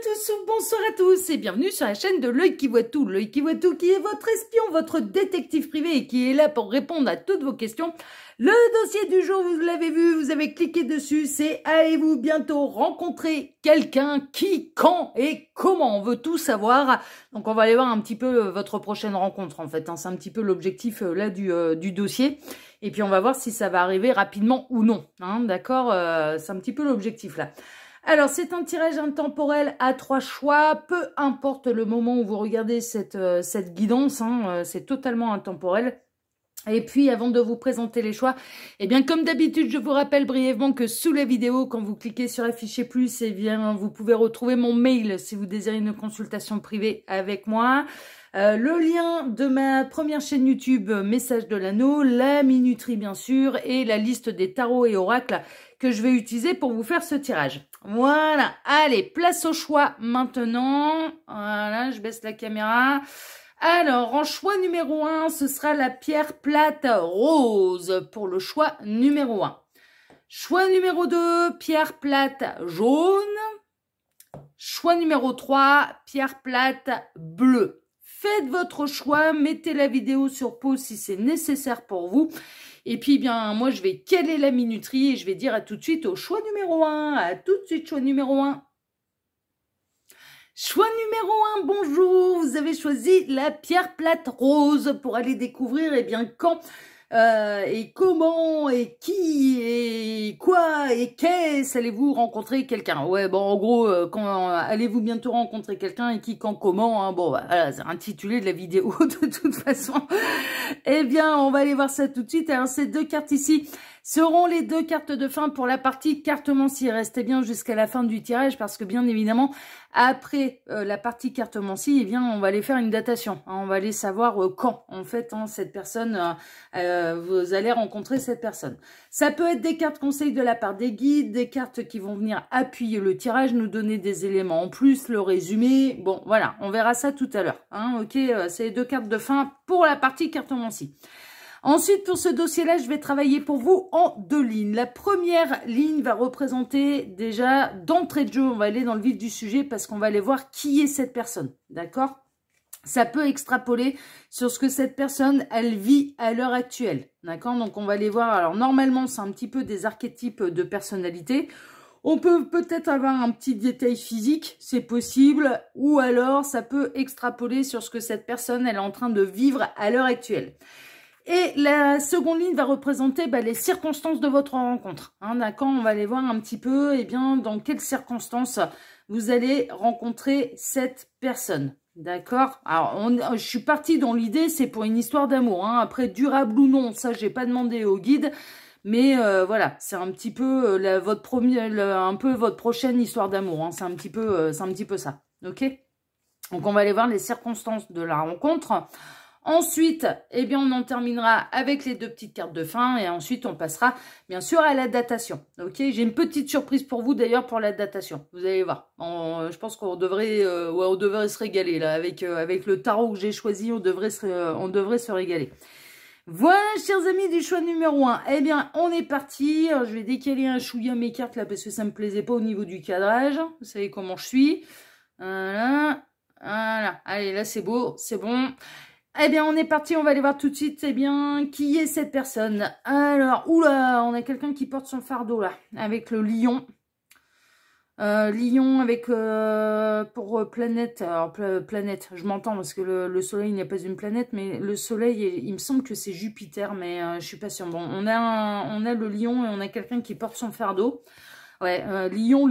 tous, bonsoir à tous et bienvenue sur la chaîne de l'œil qui voit tout. L'œil qui voit tout qui est votre espion, votre détective privé et qui est là pour répondre à toutes vos questions. Le dossier du jour, vous l'avez vu, vous avez cliqué dessus, c'est allez-vous bientôt rencontrer quelqu'un, qui, quand et comment, on veut tout savoir. Donc on va aller voir un petit peu votre prochaine rencontre en fait, hein. C'est un petit peu l'objectif là du dossier. Et puis on va voir si ça va arriver rapidement ou non, hein, d'accord, c'est un petit peu l'objectif là. Alors, c'est un tirage intemporel à 3 choix, peu importe le moment où vous regardez cette guidance, hein, c'est totalement intemporel. Et puis, avant de vous présenter les choix, eh bien, comme d'habitude, je vous rappelle brièvement que sous la vidéo, quand vous cliquez sur afficher plus, eh bien, vous pouvez retrouver mon mail si vous désirez une consultation privée avec moi. Le lien de ma première chaîne YouTube, Message de l'Anneau, la minuterie bien sûr, et la liste des tarots et oracles que je vais utiliser pour vous faire ce tirage. Voilà, allez, place au choix maintenant. Voilà, je baisse la caméra. Alors, en choix numéro 1, ce sera la pierre plate rose pour le choix numéro 1. Choix numéro 2, pierre plate jaune. Choix numéro 3, pierre plate bleue. Faites votre choix, mettez la vidéo sur pause si c'est nécessaire pour vous. Et puis, bien, moi, je vais caler la minuterie et je vais dire à tout de suite au choix numéro 1. À tout de suite, choix numéro 1. Choix numéro 1, bonjour. Vous avez choisi la pierre plate rose pour aller découvrir, eh bien, quand et comment et qui et quoi et qu'est-ce allez-vous rencontrer quelqu'un. Ouais, bon, en gros, quand allez-vous bientôt rencontrer quelqu'un et qui, quand, comment, hein, bon, voilà, c'est intitulé de la vidéo de toute façon. Eh bien, on va aller voir ça tout de suite. Alors, ces deux cartes ici seront les deux cartes de fin pour la partie cartomancie. Restez bien jusqu'à la fin du tirage parce que bien évidemment, après la partie cartomancie, eh bien, on va aller faire une datation. Hein, on va aller savoir quand, en fait, hein, cette personne, vous allez rencontrer cette personne. Ça peut être des cartes conseils de la part des guides, des cartes qui vont venir appuyer le tirage, nous donner des éléments en plus, le résumé. Bon, voilà, on verra ça tout à l'heure. Hein, ok, c'est les deux cartes de fin pour la partie cartomancie. Ensuite, pour ce dossier-là, je vais travailler pour vous en 2 lignes. La première ligne va représenter déjà d'entrée de jeu, on va aller dans le vif du sujet parce qu'on va aller voir qui est cette personne, d'accord? Ça peut extrapoler sur ce que cette personne, elle vit à l'heure actuelle, d'accord? Donc, on va aller voir, alors normalement, c'est un petit peu des archétypes de personnalité. On peut peut-être avoir un petit détail physique, c'est possible, ou alors ça peut extrapoler sur ce que cette personne, elle est en train de vivre à l'heure actuelle. Et la seconde ligne va représenter les circonstances de votre rencontre. Hein, d'accord, on va aller voir un petit peu bien, dans quelles circonstances vous allez rencontrer cette personne. D'accord. Alors, je suis partie dans l'idée, c'est pour une histoire d'amour. Hein. Après, durable ou non, ça, j'ai pas demandé au guide. Mais voilà, c'est un petit peu votre prochaine histoire d'amour. Hein. C'est un petit peu ça. Ok. Donc, on va aller voir les circonstances de la rencontre. Ensuite, eh bien, on en terminera avec les 2 petites cartes de fin et ensuite, on passera, bien sûr, à la datation. Ok, j'ai une petite surprise pour vous, d'ailleurs, pour la datation. Vous allez voir. Je pense qu'on devrait, on devrait se régaler, là. Avec le tarot que j'ai choisi, on devrait se régaler. Voilà, chers amis du choix numéro 1. Eh bien, on est parti. Alors, je vais décaler un chouïa mes cartes, là, parce que ça me plaisait pas au niveau du cadrage. Vous savez comment je suis. Voilà. Voilà. Allez, là, c'est beau. C'est bon. Eh bien, on est parti, on va aller voir tout de suite, eh bien, qui est cette personne. Alors, oula, on a quelqu'un qui porte son fardeau, là, avec le lion. Lion avec, pour planète, alors planète, je m'entends parce que le soleil n'est pas une planète, mais le soleil, il me semble que c'est Jupiter, mais je suis pas sûre. Bon, on a le lion et on a quelqu'un qui porte son fardeau. Ouais, lion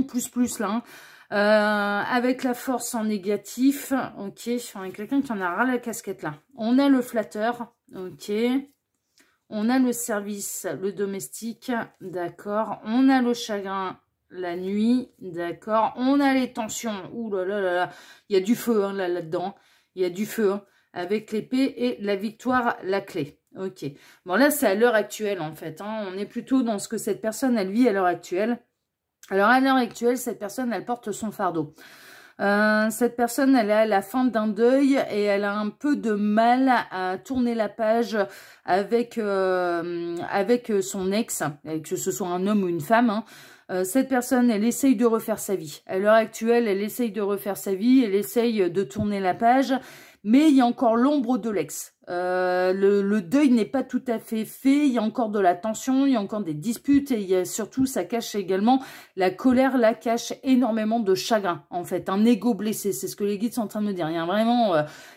plus, là, hein. Avec la force en négatif, ok, on a quelqu'un qui en a ras la casquette là. On a le flatteur, ok. On a le service, le domestique, d'accord. On a le chagrin, la nuit, d'accord. On a les tensions, ouh là là là là. Il y a du feu hein, là-dedans, il y a du feu hein, avec l'épée et la victoire, la clé. Ok, bon là c'est à l'heure actuelle en fait, hein. On est plutôt dans ce que cette personne elle vit à l'heure actuelle. Alors, à l'heure actuelle, cette personne, elle porte son fardeau. Cette personne, elle est à la fin d'un deuil et elle a un peu de mal à tourner la page avec son ex, que ce soit un homme ou une femme. Hein. Cette personne, elle essaye de refaire sa vie. À l'heure actuelle, elle essaye de refaire sa vie, elle essaye de tourner la page, mais il y a encore l'ombre de l'ex. Le deuil n'est pas tout à fait fait, il y a encore de la tension, il y a encore des disputes, et il y a surtout, ça cache également, la colère, là, cache énormément de chagrin, en fait, un ego blessé, c'est ce que les guides sont en train de me dire. Il y a vraiment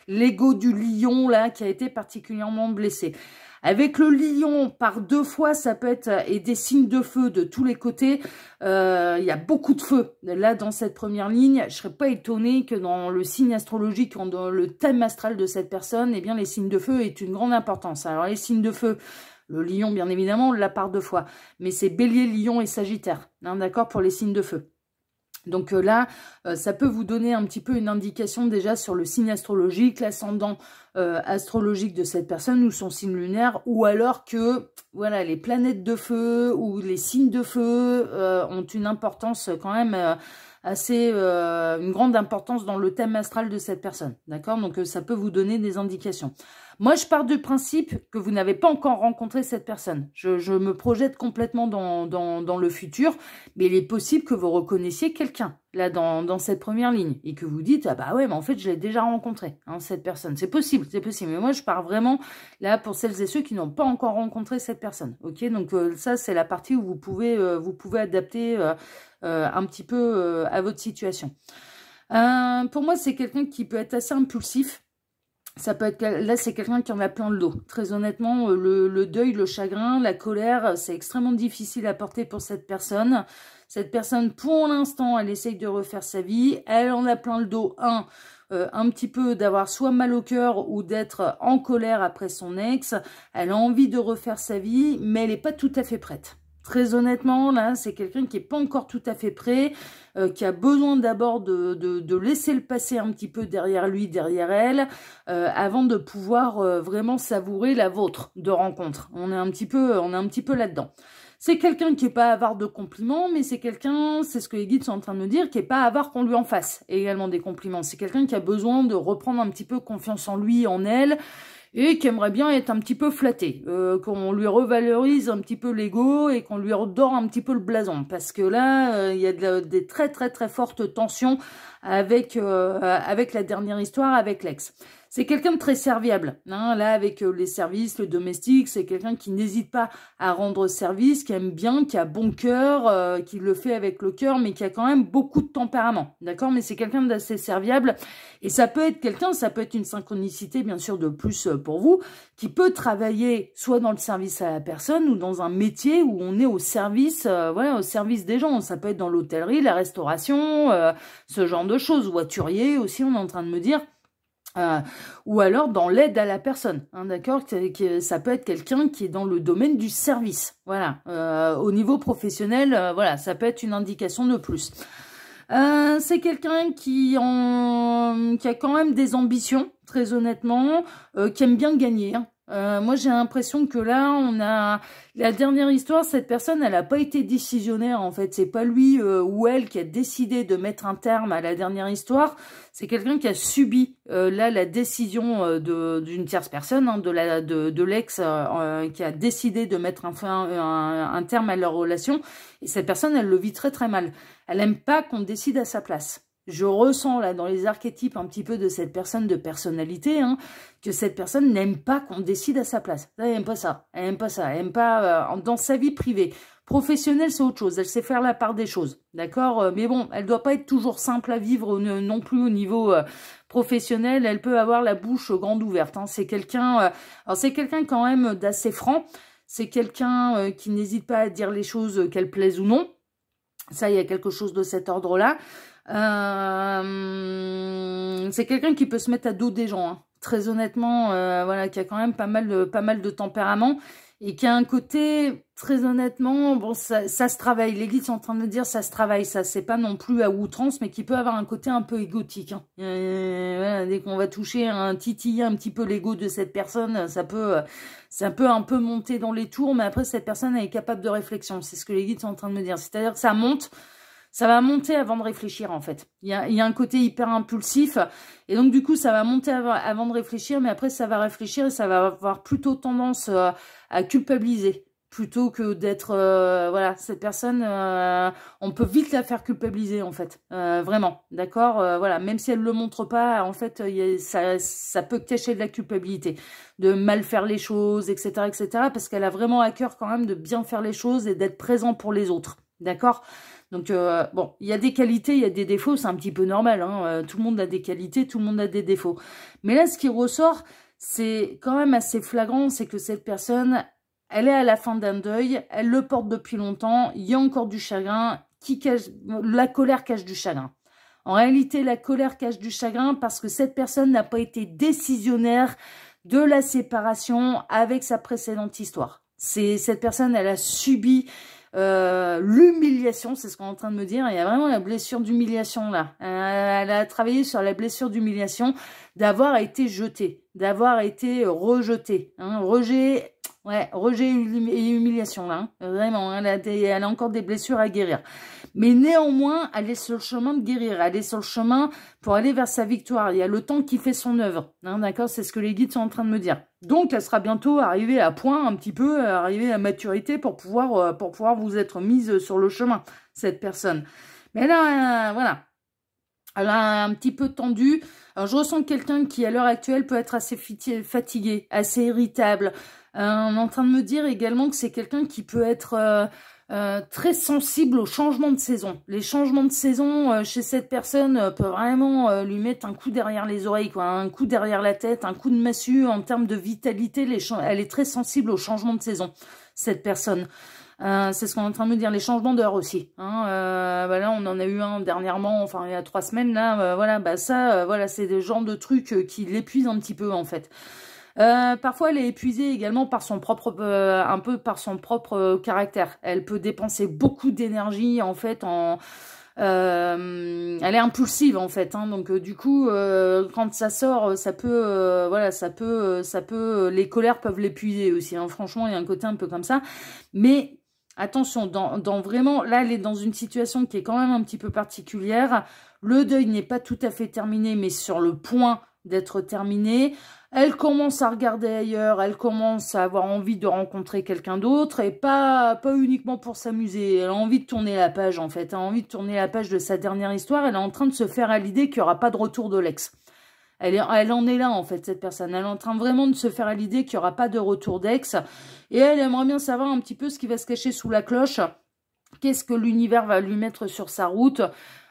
l'ego du lion, là, qui a été particulièrement blessé. Avec le lion, par 2 fois, ça peut être, et des signes de feu de tous les côtés, il y a beaucoup de feu. Là, dans cette première ligne, je serais pas étonnée que dans le signe astrologique, dans le thème astral de cette personne, eh bien, les signes de feu aient une grande importance. Alors, les signes de feu, le lion, bien évidemment, on l'a par 2 fois. Mais c'est bélier, lion et sagittaire, hein, d'accord, pour les signes de feu. Donc là, ça peut vous donner un petit peu une indication déjà sur le signe astrologique, l'ascendant astrologique de cette personne ou son signe lunaire, ou alors que voilà, les planètes de feu ou les signes de feu ont une importance quand même assez, une grande importance dans le thème astral de cette personne, d'accord? Donc ça peut vous donner des indications. Moi, je pars du principe que vous n'avez pas encore rencontré cette personne. Je me projette complètement dans le futur, mais il est possible que vous reconnaissiez quelqu'un, là, dans cette première ligne, et que vous dites, ah bah ouais, mais en fait, je l'ai déjà rencontré, hein, cette personne. C'est possible, mais moi, je pars vraiment, là, pour celles et ceux qui n'ont pas encore rencontré cette personne, ok? Donc, ça, c'est la partie où vous pouvez adapter un petit peu à votre situation. Pour moi, c'est quelqu'un qui peut être assez impulsif. Ça peut être, là, c'est quelqu'un qui en a plein le dos. Très honnêtement, le deuil, le chagrin, la colère, c'est extrêmement difficile à porter pour cette personne. Cette personne, pour l'instant, elle essaye de refaire sa vie. Elle en a plein le dos. Un petit peu d'avoir soit mal au cœur ou d'être en colère après son ex. Elle a envie de refaire sa vie, mais elle n'est pas tout à fait prête. Très honnêtement, là, c'est quelqu'un qui n'est pas encore tout à fait prêt, qui a besoin d'abord de laisser le passé un petit peu derrière lui, derrière elle, avant de pouvoir vraiment savourer la vôtre de rencontre. On est un petit peu là-dedans. C'est quelqu'un qui n'est pas avare de compliments, mais c'est quelqu'un, c'est ce que les guides sont en train de me dire, qui n'est pas avare qu'on lui en fasse également des compliments. C'est quelqu'un qui a besoin de reprendre un petit peu confiance en lui, en elle, et qui aimerait bien être un petit peu flatté, qu'on lui revalorise un petit peu l'ego et qu'on lui redore un petit peu le blason, parce que là, il y a des très très très fortes tensions avec la dernière histoire, avec l'ex. C'est quelqu'un de très serviable, hein, là, avec les services, le domestique, c'est quelqu'un qui n'hésite pas à rendre service, qui aime bien, qui a bon cœur, qui le fait avec le cœur, mais qui a quand même beaucoup de tempérament, d'accord? Mais c'est quelqu'un d'assez serviable, et ça peut être quelqu'un, ça peut être une synchronicité, bien sûr, de plus pour vous, qui peut travailler soit dans le service à la personne, ou dans un métier où on est au service, voilà, au service des gens. Ça peut être dans l'hôtellerie, la restauration, ce genre de choses, voiturier aussi, on est en train de me dire. Ou alors dans l'aide à la personne, hein, d'accord, ça peut être quelqu'un qui est dans le domaine du service, voilà, au niveau professionnel, voilà, ça peut être une indication de plus. C'est quelqu'un qui a quand même des ambitions, très honnêtement, qui aime bien gagner, hein. Moi, j'ai l'impression que là, on a la dernière histoire, cette personne, elle n'a pas été décisionnaire, en fait. C'est pas lui ou elle qui a décidé de mettre un terme à la dernière histoire. C'est quelqu'un qui a subi, là, la décision d'une tierce personne, hein, de l'ex, qui a décidé de mettre un terme à leur relation. Et cette personne, elle le vit très, très mal. Elle n'aime pas qu'on décide à sa place. Je ressens là dans les archétypes un petit peu de cette personne de personnalité, hein, que cette personne n'aime pas qu'on décide à sa place. Elle n'aime pas ça, elle n'aime pas ça, elle n'aime pas dans sa vie privée. Professionnelle, c'est autre chose, elle sait faire la part des choses, d'accord? Mais bon, elle doit pas être toujours simple à vivre non plus au niveau professionnel, elle peut avoir la bouche grande ouverte, hein. C'est quelqu'un, alors c'est quelqu'un quand même d'assez franc, c'est quelqu'un qui n'hésite pas à dire les choses qu'elles plaisent ou non. Ça, il y a quelque chose de cet ordre-là. C'est quelqu'un qui peut se mettre à dos des gens, hein. Très honnêtement, voilà, qui a quand même pas mal de tempérament et qui a un côté, très honnêtement, bon, ça se travaille. Les guides sont en train de dire ça se travaille, ça, c'est pas non plus à outrance, mais qui peut avoir un côté un peu égotique, hein. Voilà, dès qu'on va toucher titiller un petit peu l'ego de cette personne, ça peut un peu monter dans les tours, mais après, cette personne, elle est capable de réflexion. C'est ce que les guides sont en train de me dire. C'est-à-dire que ça monte. Ça va monter avant de réfléchir, en fait. Il y a un côté hyper impulsif. Et donc, du coup, ça va monter avant de réfléchir. Mais après, ça va réfléchir et ça va avoir plutôt tendance à culpabiliser. plutôt que d'être, voilà, cette personne, on peut vite la faire culpabiliser, en fait, vraiment, d'accord, voilà, même si elle le montre pas, en fait, ça peut cacher de la culpabilité, de mal faire les choses, etc., parce qu'elle a vraiment à cœur quand même de bien faire les choses et d'être présent pour les autres, d'accord. Donc, bon, il y a des qualités, il y a des défauts, c'est un petit peu normal, hein, tout le monde a des qualités, tout le monde a des défauts, mais là, ce qui ressort, c'est quand même assez flagrant, c'est que cette personne, elle est à la fin d'un deuil, elle le porte depuis longtemps, il y a encore du chagrin, la colère cache du chagrin. En réalité, la colère cache du chagrin parce que cette personne n'a pas été décisionnaire de la séparation avec sa précédente histoire. Cette personne, elle a subi l'humiliation, c'est ce qu'on est en train de me dire. Il y a vraiment la blessure d'humiliation là. Elle a travaillé sur la blessure d'humiliation d'avoir été jetée, d'avoir été rejetée. Hein, rejet et humiliation là. Hein, vraiment, elle a encore des blessures à guérir. Mais néanmoins, elle est sur le chemin de guérir. Elle est sur le chemin pour aller vers sa victoire. Il y a le temps qui fait son œuvre. Hein, d'accord, c'est ce que les guides sont en train de me dire. Donc, elle sera bientôt arrivée à point, un petit peu, arrivée à maturité pour pouvoir vous être mise sur le chemin, cette personne. Mais là, voilà. Elle a un petit peu tendu. Alors, je ressens quelqu'un qui, à l'heure actuelle, peut être assez fatigué, assez irritable. On est en train de me dire également que c'est quelqu'un qui peut être très sensible aux changements de saison. Les changements de saison chez cette personne peuvent vraiment lui mettre un coup derrière les oreilles, quoi, un coup derrière la tête, un coup de massue en termes de vitalité. Elle est très sensible aux changements de saison, cette personne. C'est ce qu'on est en train de me dire, les changements d'heure aussi. Hein, là, on en a eu un dernièrement, enfin il y a 3 semaines là. Voilà, bah ça, voilà, c'est des genres de trucs qui l'épuisent un petit peu en fait. Parfois, elle est épuisée également par son propre, un peu par son propre caractère. Elle peut dépenser beaucoup d'énergie en fait. Elle est impulsive en fait. Hein, donc du coup, quand ça sort, ça peut, voilà, ça peut, les colères peuvent l'épuiser aussi. Hein, franchement, il y a un côté un peu comme ça. Mais attention, dans vraiment, là, elle est dans une situation qui est quand même un petit peu particulière. Le deuil n'est pas tout à fait terminé, mais sur le point d'être terminé. Elle commence à regarder ailleurs, elle commence à avoir envie de rencontrer quelqu'un d'autre et pas uniquement pour s'amuser. Elle a envie de tourner la page en fait, elle a envie de tourner la page de sa dernière histoire. Elle est en train de se faire à l'idée qu'il n'y aura pas de retour de l'ex. Elle en est là en fait, cette personne. Elle est en train vraiment de se faire à l'idée qu'il n'y aura pas de retour d'ex. Et elle aimerait bien savoir un petit peu ce qui va se cacher sous la cloche. Qu'est-ce que l'univers va lui mettre sur sa route?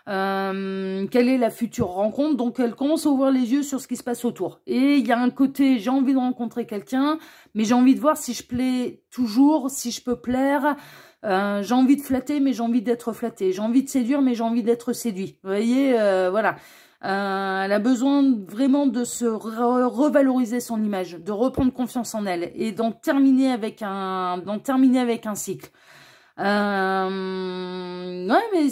Quelle est la future rencontre? Donc elle commence à ouvrir les yeux sur ce qui se passe autour. Et il y a un côté, j'ai envie de rencontrer quelqu'un, mais j'ai envie de voir si je plais toujours, si je peux plaire. J'ai envie de flatter, mais j'ai envie d'être flatté. J'ai envie de séduire, mais j'ai envie d'être séduit. Vous voyez, voilà. Elle a besoin vraiment de se revaloriser son image, de reprendre confiance en elle et d'en terminer avec un cycle. Ouais, mais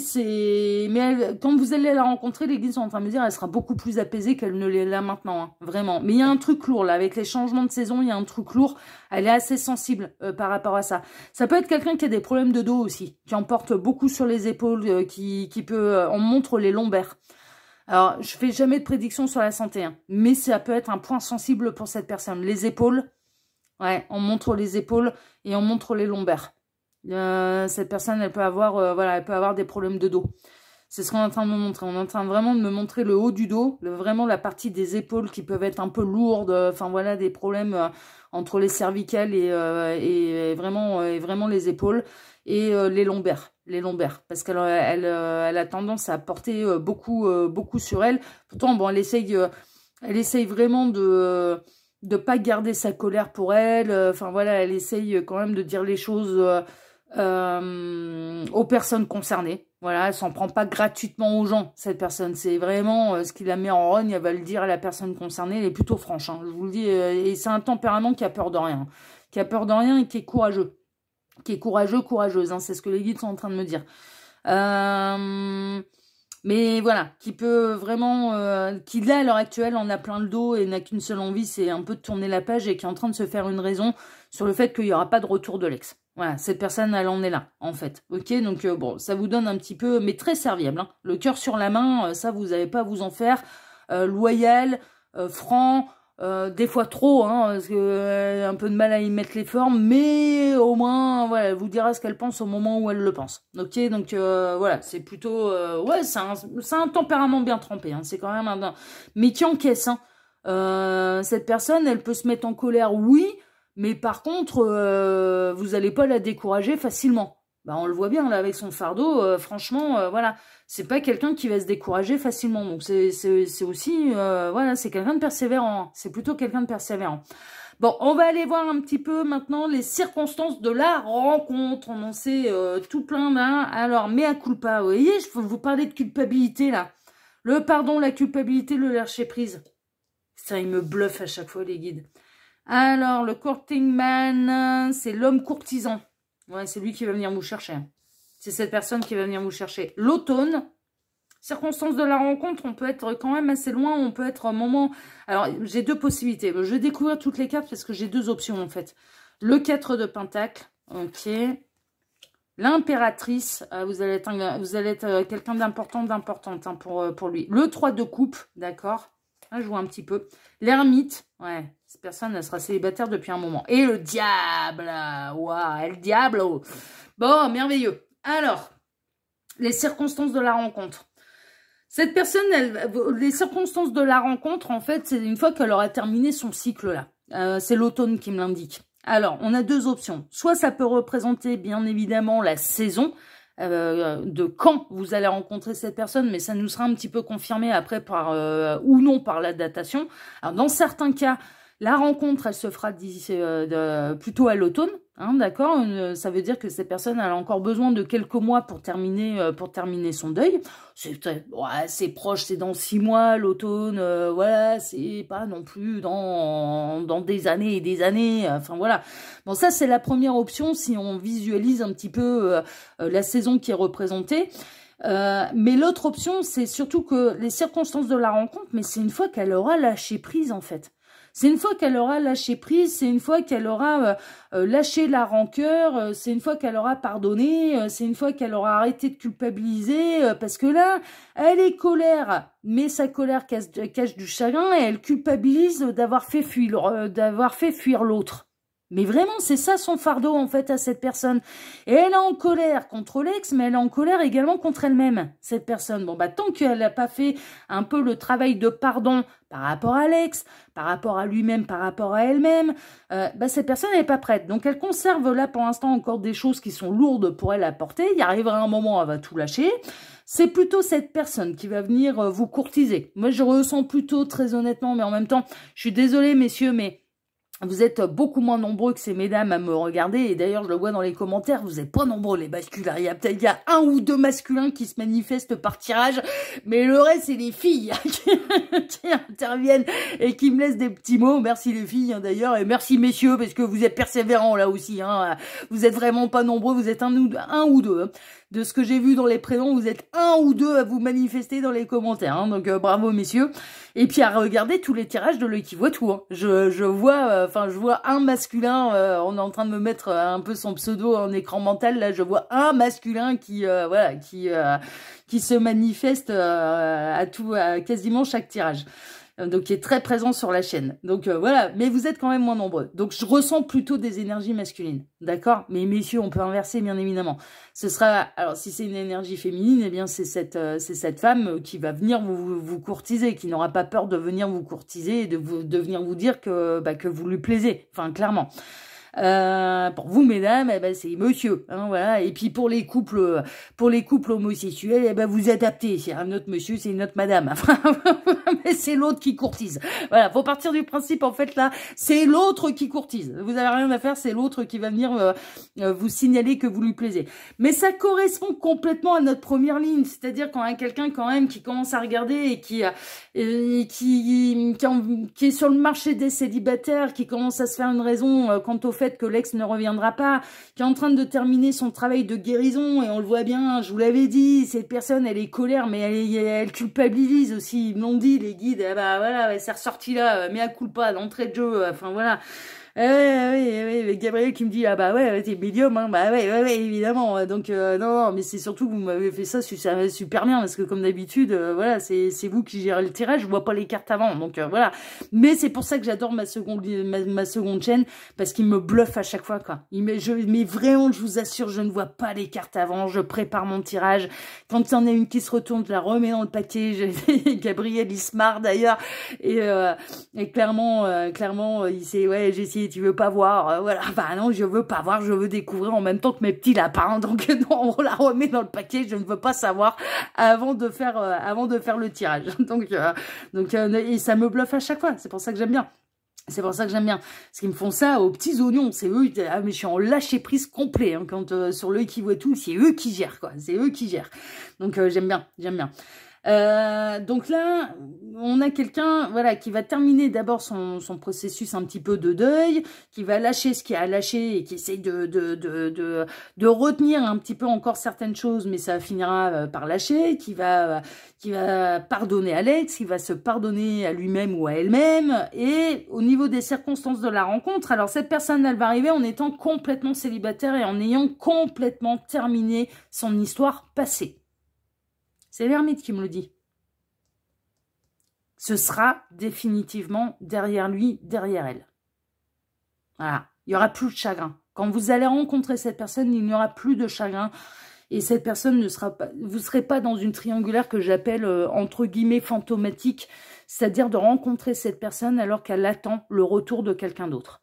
quand vous allez la rencontrer, les guides sont en train de me dire, elle sera beaucoup plus apaisée qu'elle ne l'est là maintenant, hein, vraiment. Mais il y a un truc lourd là, avec les changements de saison, il y a un truc lourd. Elle est assez sensible par rapport à ça. Ça peut être quelqu'un qui a des problèmes de dos aussi, qui en porte beaucoup sur les épaules, qui peut, on montre les lombaires. Alors, je fais jamais de prédiction sur la santé, hein, mais ça peut être un point sensible pour cette personne. Les épaules, ouais, on montre les épaules et on montre les lombaires. Cette personne, elle peut avoir, voilà, elle peut avoir des problèmes de dos. C'est ce qu'on est en train de me montrer. On est en train vraiment de me montrer le haut du dos, vraiment la partie des épaules qui peuvent être un peu lourdes. Enfin voilà, des problèmes entre les cervicales et vraiment les épaules et les lombaires. Parce qu'elle elle a tendance à porter beaucoup sur elle. Pourtant, bon, elle essaye vraiment de pas garder sa colère pour elle. Enfin voilà, elle essaye quand même de dire les choses aux personnes concernées. Voilà, elle s'en prend pas gratuitement aux gens, cette personne. C'est vraiment ce qui la met en rogne, elle va le dire à la personne concernée. Elle est plutôt franche, hein, je vous le dis. Et c'est un tempérament qui a peur de rien. Qui a peur de rien et qui est courageux. Qui est courageuse, hein, c'est ce que les guides sont en train de me dire. Mais voilà, qui peut vraiment, qui là à l'heure actuelle en a plein le dos et n'a qu'une seule envie, c'est un peu de tourner la page et qui est en train de se faire une raison sur le fait qu'il n'y aura pas de retour de l'ex. Voilà, cette personne, elle en est là, en fait. Ok, donc bon, ça vous donne un petit peu, mais très serviable. Hein. Le cœur sur la main, ça, vous n'avez pas à vous en faire. Loyal, franc, Des fois trop, hein, parce que un peu de mal à y mettre les formes, mais au moins, voilà, elle vous dira ce qu'elle pense au moment où elle le pense. Ok, donc voilà, c'est plutôt, ouais, c'est un tempérament bien trempé, hein, c'est quand même mais qui encaisse, hein. Cette personne, elle peut se mettre en colère, oui, mais par contre, vous allez pas la décourager facilement. Bah, on le voit bien là avec son fardeau, franchement, voilà. C'est pas quelqu'un qui va se décourager facilement. Donc c'est aussi, voilà, c'est quelqu'un de persévérant. Hein. C'est plutôt quelqu'un de persévérant. Bon, on va aller voir un petit peu maintenant les circonstances de la rencontre. On en sait tout plein là. Alors, mea culpa, vous voyez, je peux vous parler de culpabilité là. Le pardon, la culpabilité, le lâcher prise. Ça, il me bluffe à chaque fois les guides. Alors, le courting man, c'est l'homme courtisan. Ouais, c'est lui qui va venir vous chercher. C'est cette personne qui va venir vous chercher. L'automne, circonstances de la rencontre, on peut être quand même assez loin, on peut être un moment... Alors, j'ai deux possibilités. Je vais découvrir toutes les cartes parce que j'ai deux options, en fait. Le 4 de Pentacle, ok. L'impératrice, vous allez être quelqu'un d'importante hein, pour lui. Le 3 de coupe, d'accord. Là, je vois un petit peu. L'ermite, ouais, cette personne, elle sera célibataire depuis un moment. Et le diable, waouh, le diable. Bon, merveilleux. Alors, les circonstances de la rencontre. Cette personne, les circonstances de la rencontre, en fait, c'est une fois qu'elle aura terminé son cycle là. C'est l'automne qui me l'indique. Alors, on a deux options. Soit ça peut représenter, bien évidemment, la saison de quand vous allez rencontrer cette personne, mais ça nous sera un petit peu confirmé après par ou non par la datation. Alors, dans certains cas, la rencontre, elle se fera plutôt à l'automne, hein, d'accord. Ça veut dire que cette personne elle a encore besoin de quelques mois pour terminer son deuil. C'est proche, c'est dans 6 mois, l'automne, voilà, c'est pas non plus dans des années et des années, enfin voilà. Bon, ça c'est la première option si on visualise un petit peu la saison qui est représentée. Mais l'autre option, c'est surtout que les circonstances de la rencontre, mais c'est une fois qu'elle aura lâché prise en fait. C'est une fois qu'elle aura lâché prise, c'est une fois qu'elle aura lâché la rancœur, c'est une fois qu'elle aura pardonné, c'est une fois qu'elle aura arrêté de culpabiliser, parce que là, elle est colère, mais sa colère cache du chagrin et elle culpabilise d'avoir fait fuir l'autre. Mais vraiment, c'est ça son fardeau, en fait, à cette personne. Et elle est en colère contre l'ex, mais elle est en colère également contre elle-même, cette personne. Bon, bah, tant qu'elle n'a pas fait un peu le travail de pardon par rapport à l'ex, par rapport à lui-même, par rapport à elle-même, bah, cette personne n'est pas prête. Donc, elle conserve là, pour l'instant, encore des choses qui sont lourdes pour elle à porter. Il arrivera un moment, elle va tout lâcher. C'est plutôt cette personne qui va venir vous courtiser. Moi, je ressens plutôt, très honnêtement, mais en même temps, je suis désolée, messieurs, mais... Vous êtes beaucoup moins nombreux que ces mesdames à me regarder. Et d'ailleurs, je le vois dans les commentaires, vous n'êtes pas nombreux, les masculins. Il y a un ou deux masculins qui se manifestent par tirage. Mais le reste, c'est les filles qui interviennent et qui me laissent des petits mots. Merci les filles, hein, d'ailleurs. Et merci messieurs, parce que vous êtes persévérants là aussi. Hein. Vous êtes vraiment pas nombreux. Vous êtes un ou deux. Hein. De ce que j'ai vu dans les prénoms, vous êtes un ou deux à vous manifester dans les commentaires. Hein. Donc, bravo messieurs. Et puis à regarder tous les tirages de l'œil qui voit tout. Hein. Je vois un masculin, on est en train de me mettre un peu son pseudo en écran mental, là je vois un masculin qui se manifeste à quasiment chaque tirage. Donc qui est très présent sur la chaîne. Donc voilà, mais vous êtes quand même moins nombreux. Donc je ressens plutôt des énergies masculines, d'accord? Mais messieurs, on peut inverser bien évidemment. Ce sera, alors si c'est une énergie féminine, eh bien c'est cette femme qui va venir vous courtiser, qui n'aura pas peur de venir vous courtiser et de venir vous dire que vous lui plaisez, enfin clairement. Pour vous mesdames, eh ben c'est monsieur, hein, voilà. Et puis pour les couples homosexuels, eh ben vous adaptez. C'est un autre monsieur, c'est une autre madame. Mais c'est l'autre qui courtise. Voilà, faut partir du principe en fait là, c'est l'autre qui courtise. Vous avez rien à faire, c'est l'autre qui va venir vous signaler que vous lui plaisez. Mais ça correspond complètement à notre première ligne, c'est-à-dire quand il y a quelqu'un quand même qui commence à regarder et qui est sur le marché des célibataires, qui commence à se faire une raison quant au fait que l'ex ne reviendra pas, qui est en train de terminer son travail de guérison, et on le voit bien, je vous l'avais dit, cette personne, elle est colère, mais elle culpabilise aussi, ils me l'ont dit, les guides, bah voilà, c'est ressorti là, mea culpa, d'entrée de jeu, enfin voilà, Oui, Gabriel qui me dit, ah bah ouais, t'es médium, hein, bah ouais, évidemment. Donc, non, mais c'est surtout que vous m'avez fait ça super bien, parce que comme d'habitude, voilà, c'est vous qui gérez le tirage, je vois pas les cartes avant, donc voilà. Mais c'est pour ça que j'adore ma seconde chaîne, parce qu'il me bluffe à chaque fois, quoi. Mais vraiment, je vous assure, je ne vois pas les cartes avant, je prépare mon tirage. Quand il y en a une qui se retourne, je la remets dans le paquet. Gabriel, il se marre d'ailleurs, et clairement, il sait, ouais, j'ai essayé, tu veux pas voir, voilà, bah non, je veux pas voir, je veux découvrir en même temps que mes petits lapins, donc non, on la remet dans le paquet, je ne veux pas savoir avant de faire le tirage, donc et ça me bluffe à chaque fois, c'est pour ça que j'aime bien. C'est pour ça que j'aime bien. Parce qu'ils me font ça aux petits oignons. C'est eux, ah, mais je suis en lâcher prise complet, hein, quand sur l'œil qui voit tout, c'est eux qui gèrent, quoi. C'est eux qui gèrent. Donc j'aime bien. Donc là, on a quelqu'un, voilà, qui va terminer d'abord son processus un petit peu de deuil, qui va lâcher ce qu'il a à lâcher et qui essaye de retenir un petit peu encore certaines choses, mais ça finira par lâcher, qui va pardonner Alex, qui va se pardonner à lui-même ou à elle-même. Et au niveau des circonstances de la rencontre, alors cette personne, elle va arriver en étant complètement célibataire et en ayant complètement terminé son histoire passée. C'est l'ermite qui me le dit. Ce sera définitivement derrière lui, derrière elle. Voilà. Il n'y aura plus de chagrin. Quand vous allez rencontrer cette personne, il n'y aura plus de chagrin. Et cette personne ne sera pas... Vous ne serez pas dans une triangulaire que j'appelle, entre guillemets, fantomatique. C'est-à-dire de rencontrer cette personne alors qu'elle attend le retour de quelqu'un d'autre.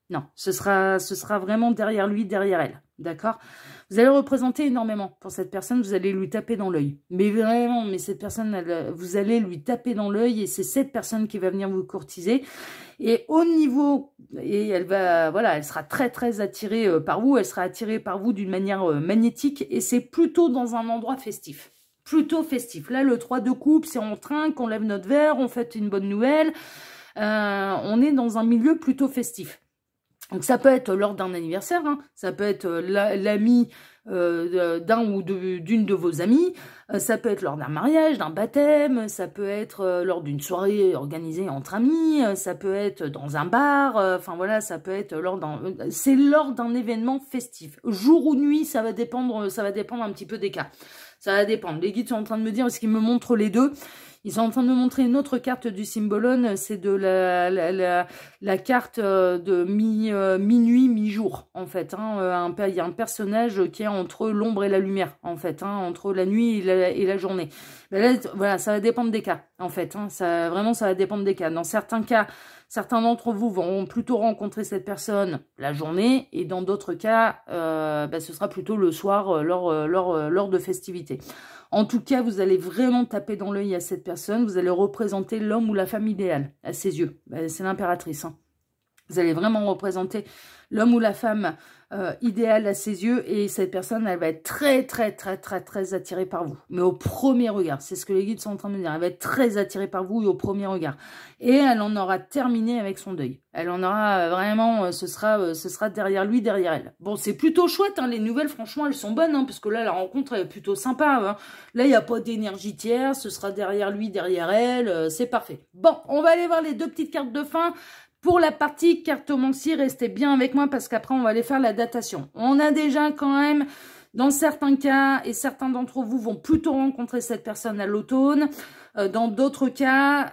Non, ce sera vraiment derrière lui, derrière elle. D'accord? Vous allez représenter énormément pour cette personne, vous allez lui taper dans l'œil. Mais vraiment, mais cette personne, vous allez lui taper dans l'œil et c'est cette personne qui va venir vous courtiser. Et au niveau, et elle va, voilà, elle sera très très attirée par vous, elle sera attirée par vous d'une manière magnétique et c'est plutôt dans un endroit festif. Plutôt festif. Là, le 3 de coupe, c'est on trinque, on lève notre verre, on fête une bonne nouvelle. On est dans un milieu plutôt festif. Donc ça peut être lors d'un anniversaire, hein, ça peut être l'ami d'un ou d'une de vos amis, ça peut être lors d'un mariage, d'un baptême, ça peut être lors d'une soirée organisée entre amis, ça peut être dans un bar, enfin voilà, ça peut être c'est lors d'un événement festif. Jour ou nuit, ça va dépendre un petit peu des cas. Ça va dépendre. Les guides sont en train de me dire, parce qu'ils me montrent les deux. Ils sont en train de me montrer une autre carte du Symbolone, c'est de la carte de minuit, mi-jour, en fait. Hein. Il y a un personnage qui est entre l'ombre et la lumière, en fait, hein, entre la nuit et la journée. Mais là, voilà, ça va dépendre des cas, en fait. Hein. Vraiment, ça va dépendre des cas. Dans certains cas, certains d'entre vous vont plutôt rencontrer cette personne la journée, et dans d'autres cas, ce sera plutôt le soir, lors de festivités. En tout cas, vous allez vraiment taper dans l'œil à cette personne. Vous allez représenter l'homme ou la femme idéale à ses yeux. C'est l'impératrice. Hein. Vous allez vraiment représenter l'homme ou la femme idéale à ses yeux. Et cette personne, elle va être très, très, très, très, très attirée par vous. Mais au premier regard. C'est ce que les guides sont en train de me dire. Elle va être très attirée par vous et au premier regard. Et elle en aura terminé avec son deuil. Elle en aura vraiment, ce sera derrière lui, derrière elle. Bon, c'est plutôt chouette, hein, les nouvelles, franchement, elles sont bonnes, hein, parce que là, la rencontre est plutôt sympa. Hein. Là, il n'y a pas d'énergie tiers, ce sera derrière lui, derrière elle, c'est parfait. Bon, on va aller voir les deux petites cartes de fin. Pour la partie cartomancie, restez bien avec moi, parce qu'après, on va aller faire la datation. On a déjà quand même... Dans certains cas, et certains d'entre vous vont plutôt rencontrer cette personne à l'automne. Dans d'autres cas,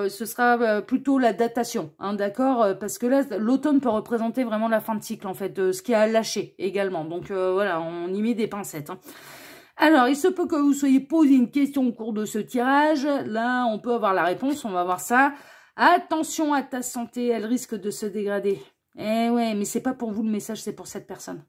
ce sera plutôt la datation, hein, d'accord? Parce que là, l'automne peut représenter vraiment la fin de cycle, en fait, ce qui a lâché également. Donc voilà, on y met des pincettes. Hein. Alors, il se peut que vous soyez posé une question au cours de ce tirage. Là, on peut avoir la réponse, on va voir ça. Attention à ta santé, elle risque de se dégrader. Eh ouais, mais c'est pas pour vous le message, c'est pour cette personne.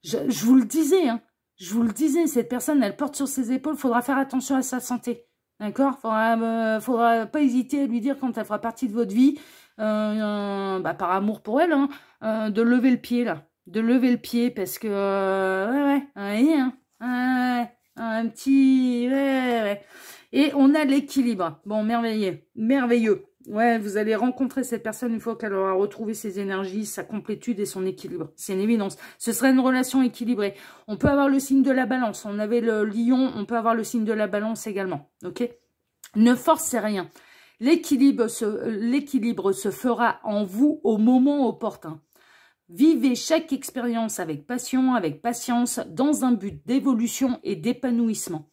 Je vous le disais, hein. Je vous le disais, cette personne, elle porte sur ses épaules, il faudra faire attention à sa santé. D'accord? Faudra pas hésiter à lui dire quand elle fera partie de votre vie, par amour pour elle, hein, de lever le pied, là. De lever le pied, parce que, un petit, ouais. Et on a l'équilibre. Bon, merveilleux. Ouais, vous allez rencontrer cette personne une fois qu'elle aura retrouvé ses énergies, sa complétude et son équilibre. C'est une évidence. Ce serait une relation équilibrée. On peut avoir le signe de la balance. On avait le lion, on peut avoir le signe de la balance également. Ok? Ne forcez rien. L'équilibre se fera en vous au moment opportun. Vivez chaque expérience avec passion, avec patience, dans un but d'évolution et d'épanouissement.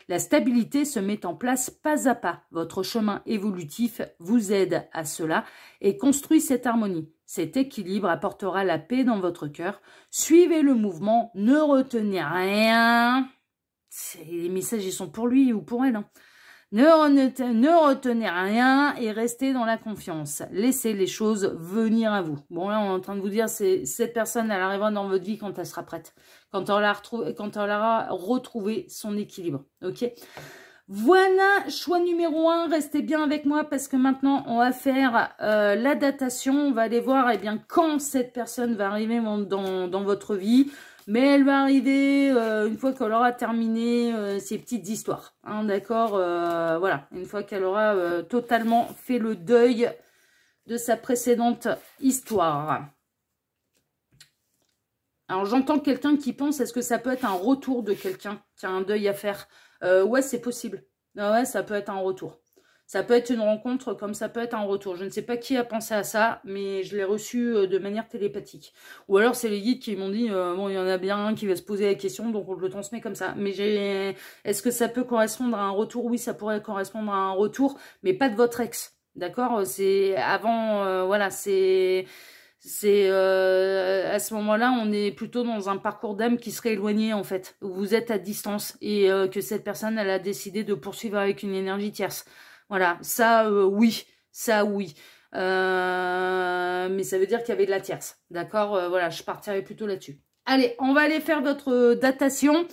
La stabilité se met en place pas à pas. Votre chemin évolutif vous aide à cela et construit cette harmonie. Cet équilibre apportera la paix dans votre cœur. Suivez le mouvement, ne retenez rien. Les messages, ils sont pour lui ou pour elle. Hein. Ne retenez rien et restez dans la confiance. Laissez les choses venir à vous. Bon, là, on est en train de vous dire, cette personne, elle arrivera dans votre vie quand elle sera prête. Quand elle aura retrouvé son équilibre. Ok ? Voilà, choix numéro 1. Restez bien avec moi parce que maintenant, on va faire la datation. On va aller voir quand cette personne va arriver dans votre vie. Mais elle va arriver une fois qu'elle aura terminé ses petites histoires. Hein, d'accord, voilà. Une fois qu'elle aura totalement fait le deuil de sa précédente histoire. Alors, j'entends quelqu'un qui pense, est-ce que ça peut être un retour de quelqu'un qui a un deuil à faire? Ouais, c'est possible. Ouais, ça peut être un retour. Ça peut être une rencontre comme ça peut être un retour. Je ne sais pas qui a pensé à ça, mais je l'ai reçu de manière télépathique. Ou alors c'est les guides qui m'ont dit, bon, il y en a bien un qui va se poser la question, donc on le transmet comme ça. Mais est-ce que ça peut correspondre à un retour? Oui, ça pourrait correspondre à un retour, mais pas de votre ex. D'accord? C'est avant, voilà, à ce moment-là, on est plutôt dans un parcours d'âme qui serait éloigné en fait. Où vous êtes à distance et que cette personne, elle a décidé de poursuivre avec une énergie tierce. Voilà, ça, oui, ça, oui. Mais ça veut dire qu'il y avait de la tierce. D'accord, voilà, je partirai plutôt là-dessus. Allez, on va aller faire votre datation.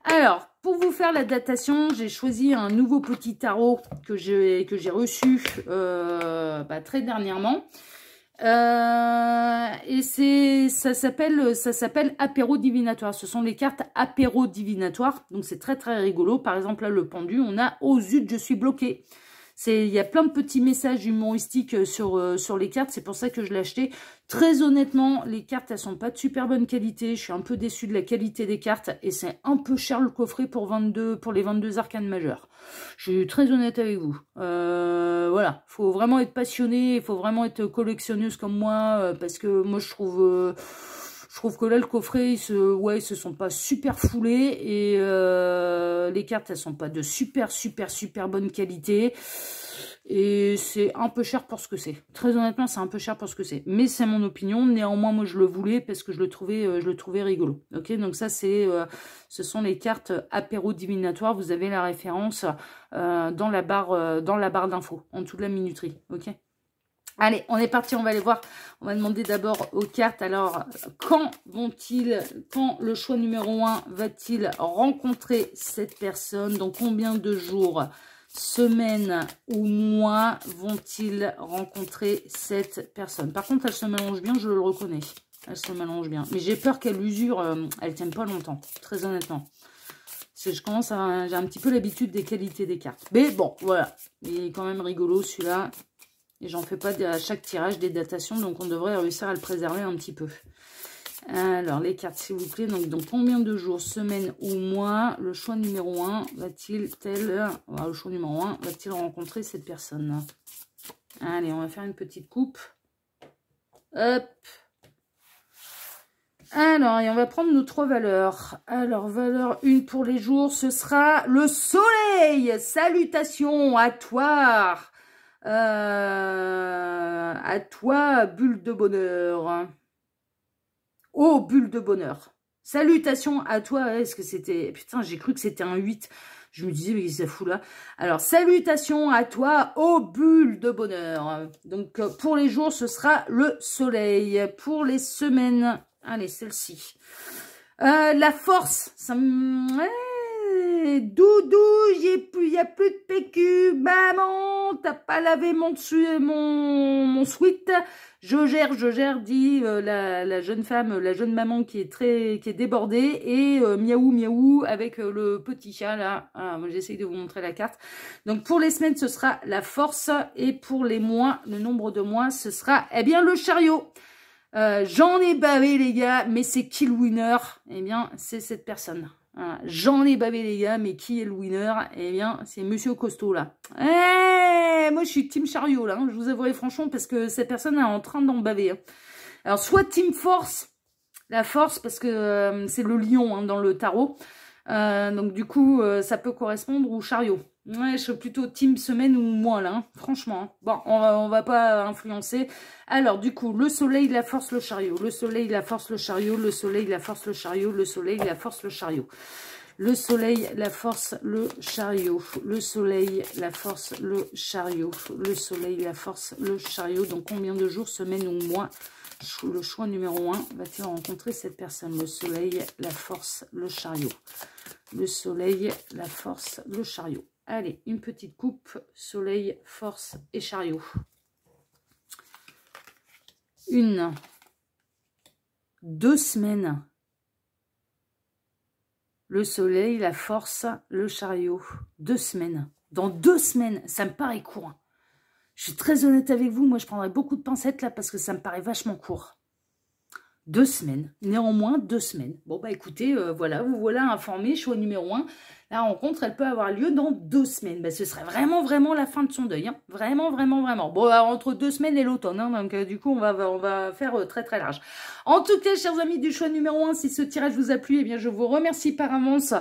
Alors, pour vous faire la datation, j'ai choisi un nouveau petit tarot que j'ai reçu très dernièrement. Et ça s'appelle apéro divinatoire. Ce sont les cartes apéro divinatoire. Donc c'est très très rigolo. Par exemple là le pendu, on a oh zut je suis bloqué. Il y a plein de petits messages humoristiques sur les cartes. C'est pour ça que je l'ai acheté. Très honnêtement, les cartes, elles sont pas de super bonne qualité. Je suis un peu déçue de la qualité des cartes. Et c'est un peu cher le coffret pour les 22 arcanes majeures. Je suis très honnête avec vous. Voilà. Faut vraiment être passionné. Il faut vraiment être collectionneuse comme moi. Parce que moi, je trouve que là, le coffret, ils se sont pas super foulés. Et les cartes, elles sont pas de super bonne qualité. Et c'est un peu cher pour ce que c'est. Très honnêtement, c'est un peu cher pour ce que c'est. Mais c'est mon opinion. Néanmoins, moi, je le voulais parce que je le trouvais rigolo. Ok, donc ça, ce sont les cartes apéro divinatoire. Vous avez la référence dans la barre d'infos, en dessous de la minuterie. Ok. Allez, on est parti, on va aller voir. On va demander d'abord aux cartes. Alors, quand le choix numéro 1 va-t-il rencontrer cette personne? Dans combien de jours, semaines ou mois vont-ils rencontrer cette personne? Par contre, elle se mélange bien, je le reconnais. Elle se mélange bien. Mais j'ai peur qu'elle usure, elle ne tienne pas longtemps, très honnêtement. Parce que j'ai un petit peu l'habitude des qualités des cartes. Mais bon, voilà. Il est quand même rigolo celui-là. Et j'en fais pas à chaque tirage des datations, donc on devrait réussir à le préserver un petit peu. Alors, les cartes, s'il vous plaît. Donc, dans combien de jours, semaines ou mois, le choix numéro 1 va-t-il rencontrer cette personne? Allez, on va faire une petite coupe. Hop. Alors, et on va prendre nos 3 valeurs. Alors, valeur 1 pour les jours, ce sera le soleil. Salutations à toi. À toi, bulle de bonheur. Oh, bulle de bonheur. Salutations à toi. Est-ce que c'était... Putain, j'ai cru que c'était un 8. Je me disais, mais qu'est-ce que ça fout là? Alors, salutations à toi, oh, bulle de bonheur. Donc, pour les jours, ce sera le soleil. Pour les semaines, allez, celle-ci. La force, ça me... Ouais. Doudou, il n'y a plus de PQ. Maman, t'as pas lavé mon sweat. Je gère, dit la jeune femme, la jeune maman qui est débordée. Et miaou avec le petit chat là. Ah, moi j'essaye de vous montrer la carte. Donc pour les semaines, ce sera la force. Et pour les mois, le nombre de mois, ce sera le chariot. J'en ai bavé les gars, mais c'est qui le winner? Eh bien, c'est cette personne. Voilà. J'en ai bavé les gars, mais qui est le winner? Eh bien, c'est Monsieur Costaud là. Ouais, moi je suis team chariot là, hein, je vous avouerai franchement, parce que cette personne est en train d'en baver. Hein. Alors soit team force, la force parce que c'est le lion hein, dans le tarot. Donc du coup, ça peut correspondre, ou chariot. Ouais, je suis plutôt team semaine ou mois là, hein, franchement. Hein. Bon, on va pas influencer. Alors du coup, le soleil, la force, le chariot. Le soleil, la force, le chariot. Le soleil, la force, le chariot. Le soleil, la force, le chariot. Le soleil, la force, le chariot. Le soleil, la force, le chariot. Le soleil, la force, le chariot. Donc combien de jours, semaine ou mois? Le choix numéro 1 va-t-il rencontrer cette personne? Le soleil, la force, le chariot. Le soleil, la force, le chariot. Allez, une petite coupe, soleil, force et chariot. 1, 2 semaines. Le soleil, la force, le chariot. 2 semaines. Dans 2 semaines, ça me paraît court. Je suis très honnête avec vous, moi je prendrais beaucoup de pincettes là parce que ça me paraît vachement court. 2 semaines, néanmoins 2 semaines. Bon bah écoutez, voilà, vous voilà informé, choix numéro 1. La rencontre, elle peut avoir lieu dans 2 semaines. Bah, ce serait vraiment la fin de son deuil. Hein. Vraiment. Bon, entre 2 semaines et l'automne. Hein, donc du coup, on va faire très large. En tout cas, chers amis du choix numéro 1, si ce tirage vous a plu, eh bien je vous remercie par avance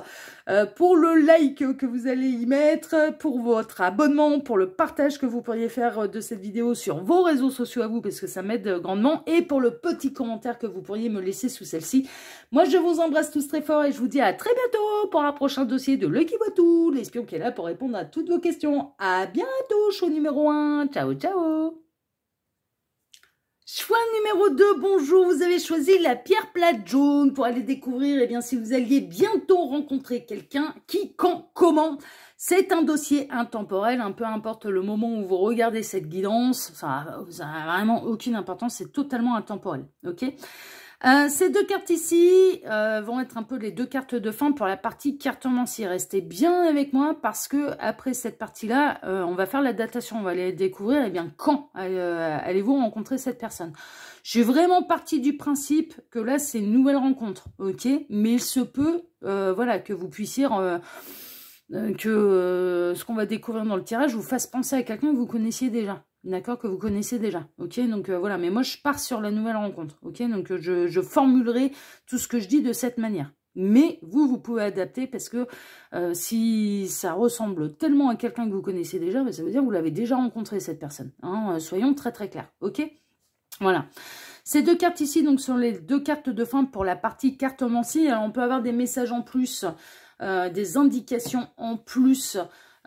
pour le like que vous allez y mettre, pour votre abonnement, pour le partage que vous pourriez faire de cette vidéo sur vos réseaux sociaux à vous, parce que ça m'aide grandement, et pour le petit commentaire que vous pourriez me laisser sous celle-ci. Moi, je vous embrasse tous très fort et je vous dis à très bientôt pour un prochain dossier de Lucky Voitou, l'espion qui est là pour répondre à toutes vos questions. À bientôt, choix numéro 1. Ciao, ciao. Choix numéro 2, bonjour, vous avez choisi la pierre plate jaune pour aller découvrir, eh bien, si vous alliez bientôt rencontrer quelqu'un, qui, quand, comment. C'est un dossier intemporel, peu importe le moment où vous regardez cette guidance, ça n'a vraiment aucune importance, c'est totalement intemporel, ok. Ces 2 cartes ici vont être un peu les 2 cartes de fin pour la partie cartomancie. Restez bien avec moi parce que après cette partie-là, on va faire la datation. On va aller découvrir quand allez-vous rencontrer cette personne. Je suis vraiment partie du principe que là, c'est une nouvelle rencontre, ok. Mais il se peut, voilà, que vous puissiez... ce qu'on va découvrir dans le tirage vous fasse penser à quelqu'un que vous connaissiez déjà. D'accord, que vous connaissez déjà, ok, donc voilà, mais moi je pars sur la nouvelle rencontre, ok, donc je formulerai tout ce que je dis de cette manière, mais vous pouvez adapter parce que si ça ressemble tellement à quelqu'un que vous connaissez déjà, bah, ça veut dire que vous l'avez déjà rencontré cette personne, hein, soyons très clairs, ok, voilà. Ces 2 cartes ici, donc sont les 2 cartes de fin pour la partie cartomancie. Alors on peut avoir des messages en plus, des indications en plus,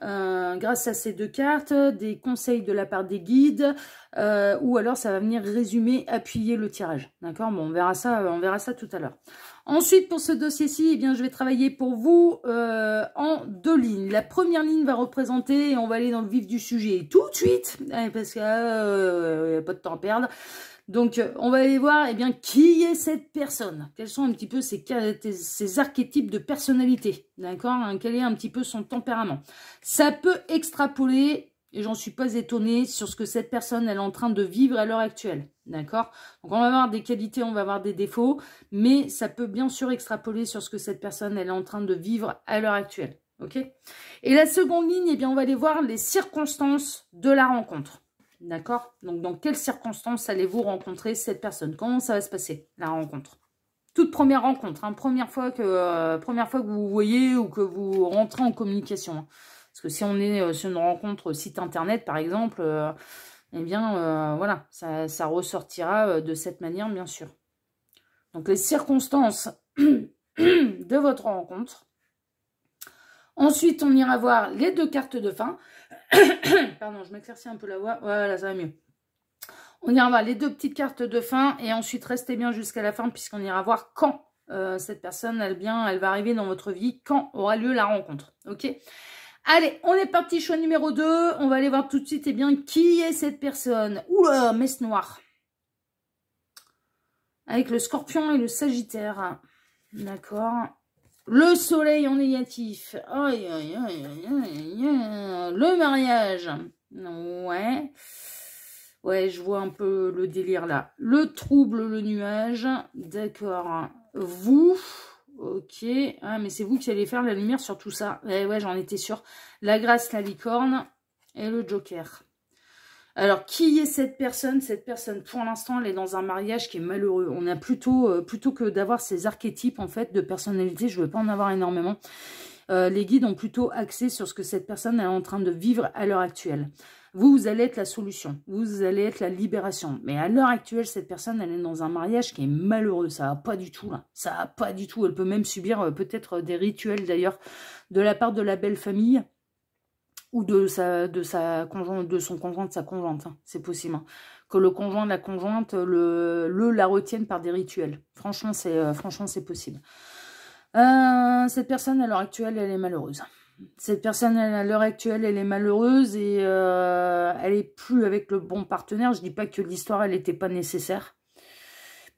grâce à ces 2 cartes, des conseils de la part des guides, ou alors ça va venir résumer, appuyer le tirage. D'accord, bon, on verra ça tout à l'heure. Ensuite, pour ce dossier-ci, eh bien, je vais travailler pour vous en 2 lignes. La première ligne va représenter, et on va aller dans le vif du sujet tout de suite, parce qu'il n'y a pas de temps à perdre. Donc, on va aller voir, qui est cette personne? Quels sont un petit peu ses archétypes de personnalité? D'accord, hein, quel est un petit peu son tempérament? Ça peut extrapoler, et j'en suis pas étonnée, sur ce que cette personne elle est en train de vivre à l'heure actuelle. D'accord? Donc, on va avoir des qualités, on va avoir des défauts, mais ça peut bien sûr extrapoler sur ce que cette personne elle est en train de vivre à l'heure actuelle. Ok? Et la seconde ligne, on va aller voir les circonstances de la rencontre. D'accord? Donc, dans quelles circonstances allez-vous rencontrer cette personne? Comment ça va se passer, la rencontre? Toute première rencontre, hein, première fois que vous voyez ou que vous rentrez en communication. Hein. Parce que si on est sur une rencontre site internet, par exemple, voilà, ça ressortira de cette manière, bien sûr. Donc, les circonstances de votre rencontre. Ensuite, on ira voir les 2 cartes de fin. Pardon, je m'éclaircis un peu la voix. Voilà, ça va mieux. On ira voir les 2 petites cartes de fin. Et ensuite, restez bien jusqu'à la fin puisqu'on ira voir quand cette personne, elle va arriver dans votre vie. Quand aura lieu la rencontre. Ok? Allez, on est parti. Choix numéro 2. On va aller voir tout de suite, qui est cette personne? Oula, messe noire. Avec le scorpion et le sagittaire. D'accord. Le soleil en négatif. Aïe, aïe, aïe, aïe, aïe, aïe. Le mariage. Ouais. Ouais, je vois un peu le délire là. Le trouble, le nuage. D'accord. Vous. Ok. Ah, mais c'est vous qui allez faire la lumière sur tout ça. Ouais, j'en étais sûre. La grâce, la licorne. Et le Joker. Alors, qui est cette personne? Cette personne, pour l'instant, elle est dans un mariage qui est malheureux. On a plutôt que d'avoir ces archétypes, en fait, de personnalité, je ne veux pas en avoir énormément. Les guides ont plutôt axé sur ce que cette personne est en train de vivre à l'heure actuelle. Vous allez être la solution. Vous allez être la libération. Mais à l'heure actuelle, cette personne, elle est dans un mariage qui est malheureux. Ça va pas du tout, là. Ça va pas du tout. Elle peut même subir peut-être des rituels, d'ailleurs, de la part de la belle famille ou de sa conjointe, de son conjoint, de sa conjointe. Hein. C'est possible. Hein. Que le conjoint de la conjointe la retienne par des rituels. Franchement, c'est possible. Cette personne, à l'heure actuelle, elle est malheureuse. Cette personne, à l'heure actuelle, elle est malheureuse et elle est plus avec le bon partenaire. Je dis pas que l'histoire, elle n'était pas nécessaire.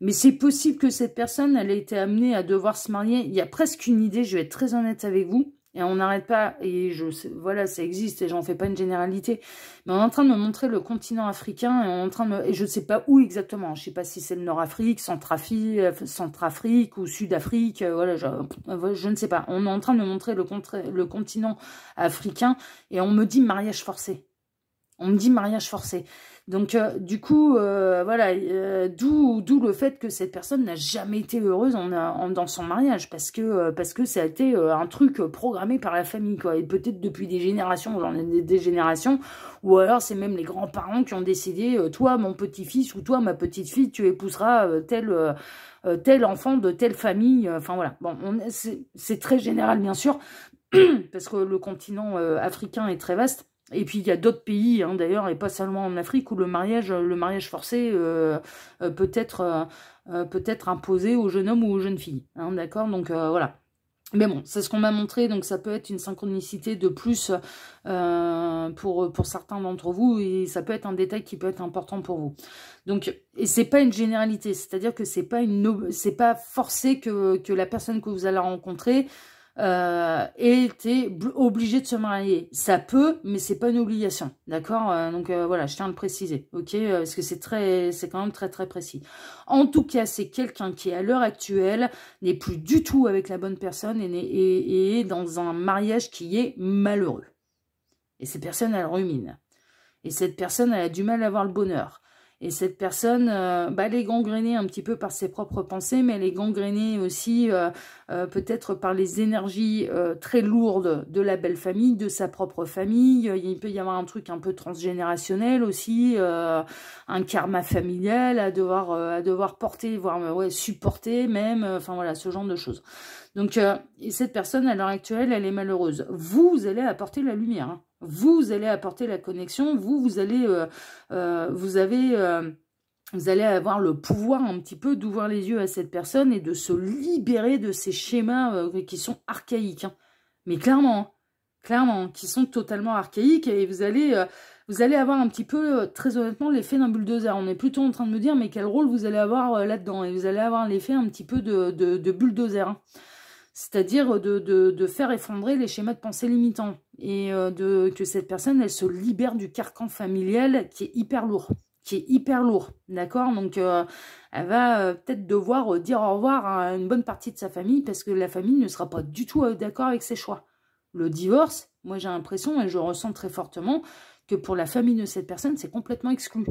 Mais c'est possible que cette personne, elle ait été amenée à devoir se marier. Il y a presque une idée, je vais être très honnête avec vous. Et on n'arrête pas, et voilà, ça existe, et j'en fais pas une généralité. Mais on est en train de me montrer le continent africain, et on est en train de et je sais pas où exactement. Je sais pas si c'est le Nord-Afrique, Centrafrique ou Sud-Afrique, voilà, je ne sais pas. On est en train de me montrer le continent africain, et on me dit mariage forcé. On me dit mariage forcé. Donc, du coup, voilà, d'où le fait que cette personne n'a jamais été heureuse dans son mariage, parce que ça a été un truc programmé par la famille, quoi. Et peut-être depuis des générations, j'en ai des générations, ou alors c'est même les grands-parents qui ont décidé, toi, mon petit-fils, ou toi, ma petite-fille, tu épouseras tel enfant de telle famille. Enfin, voilà. Bon, c'est très général, bien sûr, parce que le continent africain est très vaste. Et puis, il y a d'autres pays, hein, d'ailleurs, et pas seulement en Afrique, où le mariage forcé peut être imposé au jeune homme ou aux jeunes filles. Hein, d'accord. Donc, voilà. Mais bon, c'est ce qu'on m'a montré, donc ça peut être une synchronicité de plus pour certains d'entre vous, et ça peut être un détail qui peut être important pour vous. Donc, et c'est pas une généralité, c'est-à-dire que c'est pas forcé que la personne que vous allez rencontrer été obligé de se marier. Ça peut, mais c'est pas une obligation, d'accord. Donc voilà, je tiens à le préciser, ok, parce que c'est quand même très très précis. En tout cas, c'est quelqu'un qui à l'heure actuelle n'est plus du tout avec la bonne personne et est dans un mariage qui est malheureux. Et cette personne, elle rumine. Et cette personne, elle a du mal à avoir le bonheur. Et cette personne, elle est gangrénée un petit peu par ses propres pensées, mais elle est gangrénée aussi peut-être par les énergies très lourdes de la belle famille, de sa propre famille. Il peut y avoir un truc un peu transgénérationnel aussi, un karma familial à devoir porter, voire supporter même, enfin voilà, ce genre de choses. Donc, cette personne, à l'heure actuelle, elle est malheureuse. Vous allez apporter la lumière, hein. Vous allez apporter la connexion, vous allez avoir le pouvoir un petit peu d'ouvrir les yeux à cette personne et de se libérer de ces schémas qui sont archaïques. Hein. Mais clairement, qui sont totalement archaïques, et vous allez avoir un petit peu, très honnêtement, l'effet d'un bulldozer. On est plutôt en train de me dire, mais quel rôle vous allez avoir là-dedans. Et vous allez avoir l'effet un petit peu de bulldozer. Hein. C'est-à-dire de faire effondrer les schémas de pensée limitants. Et que cette personne, elle se libère du carcan familial qui est hyper lourd. D'accord. Donc, elle va peut-être devoir dire au revoir à une bonne partie de sa famille, parce que la famille ne sera pas du tout d'accord avec ses choix. Le divorce, moi j'ai l'impression, et je ressens très fortement, que pour la famille de cette personne, c'est complètement exclu.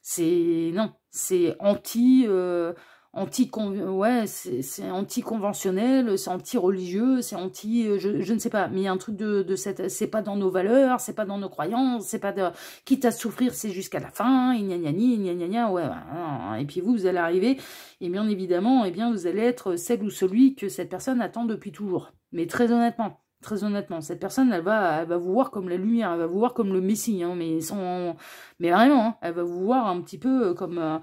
C'est anti-conventionnel, c'est anti-religieux, c'est je ne sais pas, mais il y a un truc c'est pas dans nos valeurs, c'est pas dans nos croyances, c'est pas quitte à souffrir, c'est jusqu'à la fin, et et puis vous allez arriver, et bien évidemment, vous allez être celle ou celui que cette personne attend depuis toujours. Mais très honnêtement, cette personne, elle va vous voir comme la lumière, elle va vous voir comme le Messie, hein, mais vraiment, hein, elle va vous voir un petit peu comme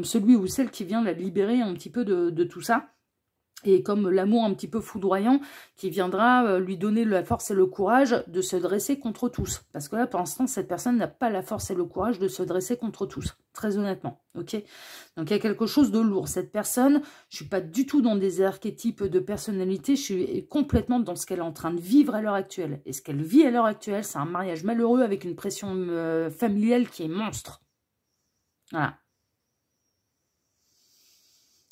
celui ou celle qui vient la libérer un petit peu de tout ça, et comme l'amour un petit peu foudroyant qui viendra lui donner la force et le courage de se dresser contre tous. Parce que là, pour l'instant, cette personne n'a pas la force et le courage de se dresser contre tous, très honnêtement. Ok. Donc, il y a quelque chose de lourd. Cette personne, je suis pas du tout dans des archétypes de personnalité, je suis complètement dans ce qu'elle est en train de vivre à l'heure actuelle. Et ce qu'elle vit à l'heure actuelle, c'est un mariage malheureux avec une pression familiale qui est monstre. Voilà.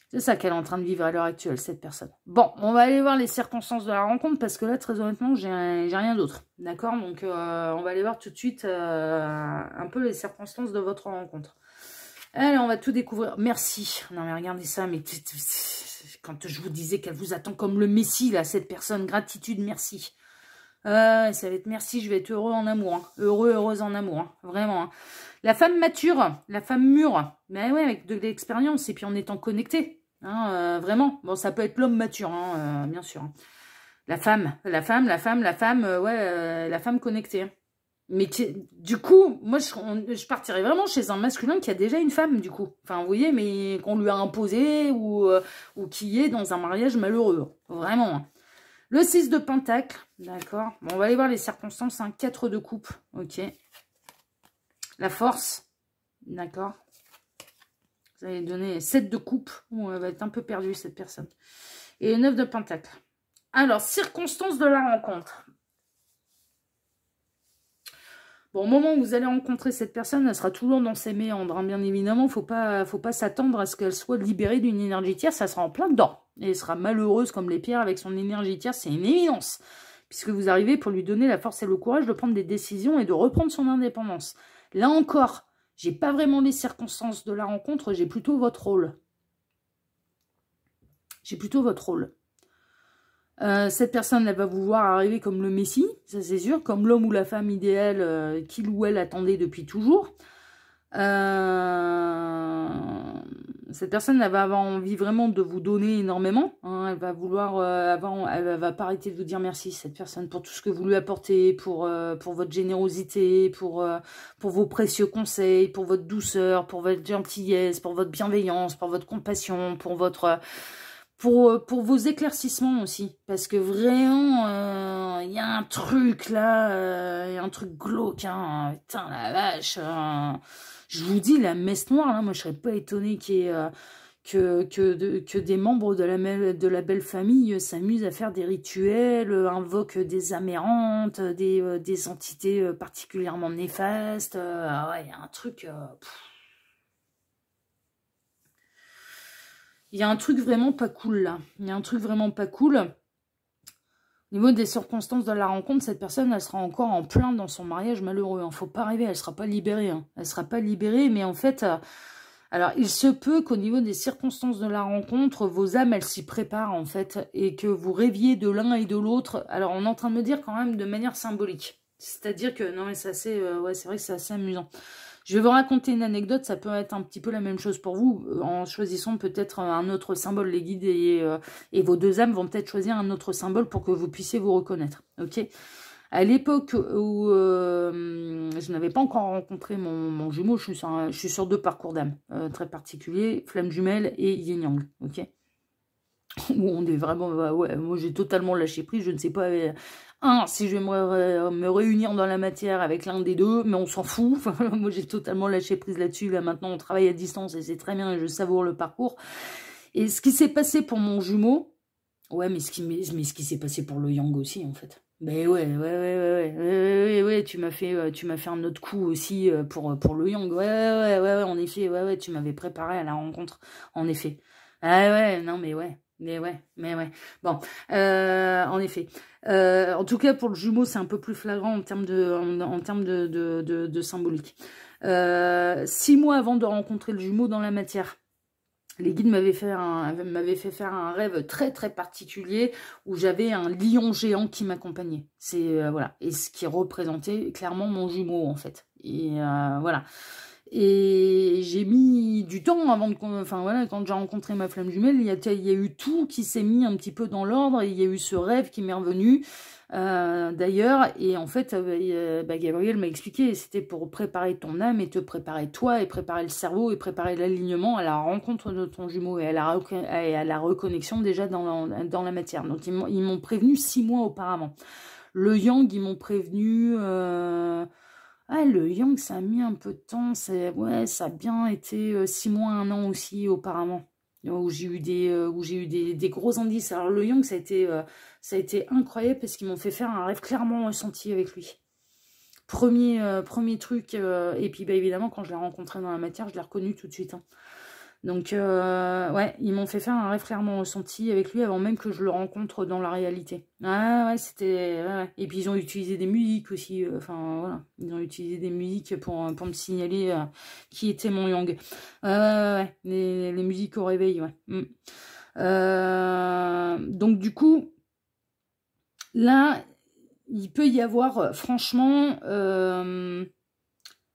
C'est ça qu'elle est en train de vivre à l'heure actuelle, cette personne. Bon, on va aller voir les circonstances de la rencontre, parce que là, très honnêtement, j'ai rien d'autre. D'accord? Donc, on va aller voir tout de suite un peu les circonstances de votre rencontre. Allez, on va tout découvrir. Merci. Non, mais regardez ça, mais quand je vous disais qu'elle vous attend comme le Messie, là, cette personne, gratitude, merci. Ça va être merci, je vais être heureux en amour. Hein. Heureuse en amour. Hein. Vraiment. Hein. La femme mature, la femme mûre. Mais ouais, avec de l'expérience et puis en étant connecté. Hein, vraiment. Bon, ça peut être l'homme mature, hein, bien sûr. Hein. La femme, la femme connectée. Hein. Mais du coup, moi, je partirais vraiment chez un masculin qui a déjà une femme, du coup. Enfin, vous voyez, mais qu'on lui a imposé ou qui est dans un mariage malheureux. Vraiment. Hein. Le 6 de Pentacle, d'accord. Bon, on va aller voir les circonstances. Hein. 4 de coupe, ok. La force, d'accord. Vous allez donner 7 de coupe. Oh, elle va être un peu perdue, cette personne. Et 9 de Pentacle. Alors, circonstances de la rencontre. Bon, au moment où vous allez rencontrer cette personne, elle sera toujours dans ses méandres. Hein, bien évidemment, faut pas s'attendre à ce qu'elle soit libérée d'une énergie tierce. Ça sera en plein dedans. Et elle sera malheureuse comme les pierres avec son énergie tierce. C'est une évidence. Puisque vous arrivez pour lui donner la force et le courage de prendre des décisions et de reprendre son indépendance. Là encore, j'ai pas vraiment les circonstances de la rencontre. J'ai plutôt votre rôle. J'ai plutôt votre rôle. Cette personne, elle va vous voir arriver comme le Messie, ça c'est sûr, comme l'homme ou la femme idéale qu'il ou elle attendait depuis toujours. Cette personne, elle va avoir envie vraiment de vous donner énormément. Hein, elle va vouloir, elle va pas arrêter de vous dire merci, cette personne, pour tout ce que vous lui apportez, pour votre générosité, pour vos précieux conseils, pour votre douceur, pour votre gentillesse, pour votre bienveillance, pour votre compassion, pour votre... Pour vos éclaircissements aussi, parce que vraiment, il y a un truc là, il y a un truc glauque, hein, putain la vache, je vous dis, la messe noire, là, moi je serais pas étonnée qu'il y ait, que des membres de la belle famille s'amusent à faire des rituels, invoquent des amérantes, des entités particulièrement néfastes, ouais, il y a un truc... Il y a un truc vraiment pas cool, là. Il y a un truc vraiment pas cool. Au niveau des circonstances de la rencontre, cette personne, elle sera encore en plein dans son mariage malheureux. Hein. Faut pas rêver, elle sera pas libérée. Hein. Elle sera pas libérée, mais en fait... alors, il se peut qu'au niveau des circonstances de la rencontre, vos âmes, elles s'y préparent, en fait, et que vous rêviez de l'un et de l'autre. Alors, on est en train de me dire quand même de manière symbolique. C'est-à-dire que... non, mais c'est assez... ouais, c'est vrai que c'est assez amusant. Je vais vous raconter une anecdote, ça peut être un petit peu la même chose pour vous, en choisissant peut-être un autre symbole. Les guides et vos deux âmes vont peut-être choisir un autre symbole pour que vous puissiez vous reconnaître. Ok. À l'époque où je n'avais pas encore rencontré mon jumeau, je suis sur 2 parcours d'âme très particuliers, flamme jumelle et yin-yang. Ok. Où on est vraiment... ouais, moi j'ai totalement lâché prise, je ne sais pas... si je vais me réunir dans la matière avec l'un des deux, mais on s'en fout. Moi, j'ai totalement lâché prise là-dessus. Là, maintenant, on travaille à distance et c'est très bien et je savoure le parcours. Et ce qui s'est passé pour mon jumeau, ouais, mais ce qui s'est passé pour le yang aussi, en fait. Ben ouais, tu m'as fait un autre coup aussi pour le yang. Ouais, en effet, ouais, tu m'avais préparé à la rencontre, en effet. Ah ouais, non, mais ouais. Mais ouais. Bon, en effet. En tout cas, pour le jumeau, c'est un peu plus flagrant en termes de symbolique. 6 mois avant de rencontrer le jumeau dans la matière, les guides m'avaient fait faire un rêve très très particulier où j'avais un lion géant qui m'accompagnait. C'est voilà, et ce qui représentait clairement mon jumeau en fait. Et voilà. Et j'ai mis du temps avant de... Enfin voilà, quand j'ai rencontré ma flamme jumelle, il y a eu tout qui s'est mis un petit peu dans l'ordre. Il y a eu ce rêve qui m'est revenu d'ailleurs. Et en fait, Gabriel m'a expliqué, c'était pour préparer ton âme et te préparer toi et préparer le cerveau et préparer l'alignement à la rencontre de ton jumeau et à la reconnexion déjà dans la matière. Donc ils m'ont prévenu 6 mois auparavant. Le yang, ils m'ont prévenu... Ah, le yang, ça a mis un peu de temps. Ouais, ça a bien été 6 mois, 1 an aussi auparavant. Où j'ai eu des gros indices. Alors le yang, ça a été incroyable parce qu'ils m'ont fait faire un rêve clairement ressenti avec lui. Premier truc. Et puis évidemment, quand je l'ai rencontré dans la matière, je l'ai reconnu tout de suite. Hein. Donc, ouais, ils m'ont fait faire un référement ressenti avec lui avant même que je le rencontre dans la réalité. Ah ouais, c'était... Ouais. Et puis, ils ont utilisé des musiques aussi. Enfin, voilà. Ils ont utilisé des musiques pour me signaler qui était mon Yang. Ouais. Les musiques au réveil, ouais. Donc, du coup, là, il peut y avoir, franchement...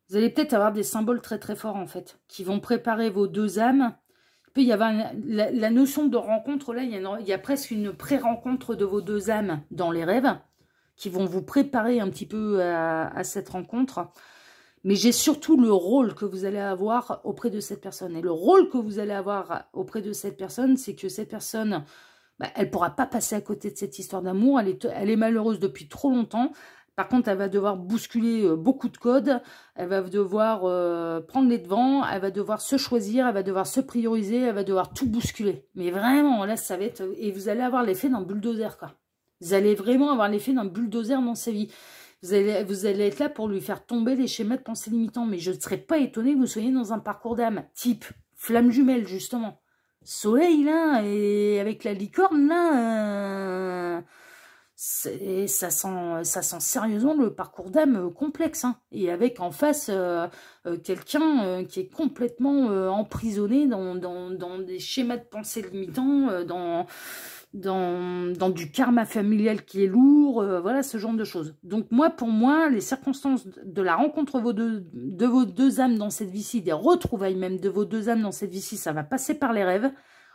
vous allez peut-être avoir des symboles très très forts en fait, qui vont préparer vos deux âmes. Il peut y avoir la notion de rencontre, là, il y a presque une pré-rencontre de vos deux âmes dans les rêves, qui vont vous préparer un petit peu à cette rencontre. Mais j'ai surtout le rôle que vous allez avoir auprès de cette personne. Et le rôle que vous allez avoir auprès de cette personne, c'est que cette personne, elle ne pourra pas passer à côté de cette histoire d'amour. Elle est malheureuse depuis trop longtemps. Par contre, elle va devoir bousculer beaucoup de codes, elle va devoir prendre les devants, elle va devoir se choisir, elle va devoir se prioriser, elle va devoir tout bousculer. Mais vraiment, là, ça va être... Et vous allez avoir l'effet d'un bulldozer, quoi. Vous allez vraiment avoir l'effet d'un bulldozer dans sa vie. Vous allez être là pour lui faire tomber les schémas de pensée limitants. Mais je ne serais pas étonnée que vous soyez dans un parcours d'âme, type flamme jumelle, justement. Soleil, là, et avec la licorne, là... ça sent sérieusement le parcours d'âme complexe, hein. Et avec en face quelqu'un qui est complètement emprisonné dans des schémas de pensée limitants, dans du karma familial qui est lourd, voilà, ce genre de choses. Donc pour moi, les circonstances de la rencontre de vos deux âmes dans cette vie-ci, des retrouvailles même de vos deux âmes dans cette vie-ci, ça va passer par les rêves.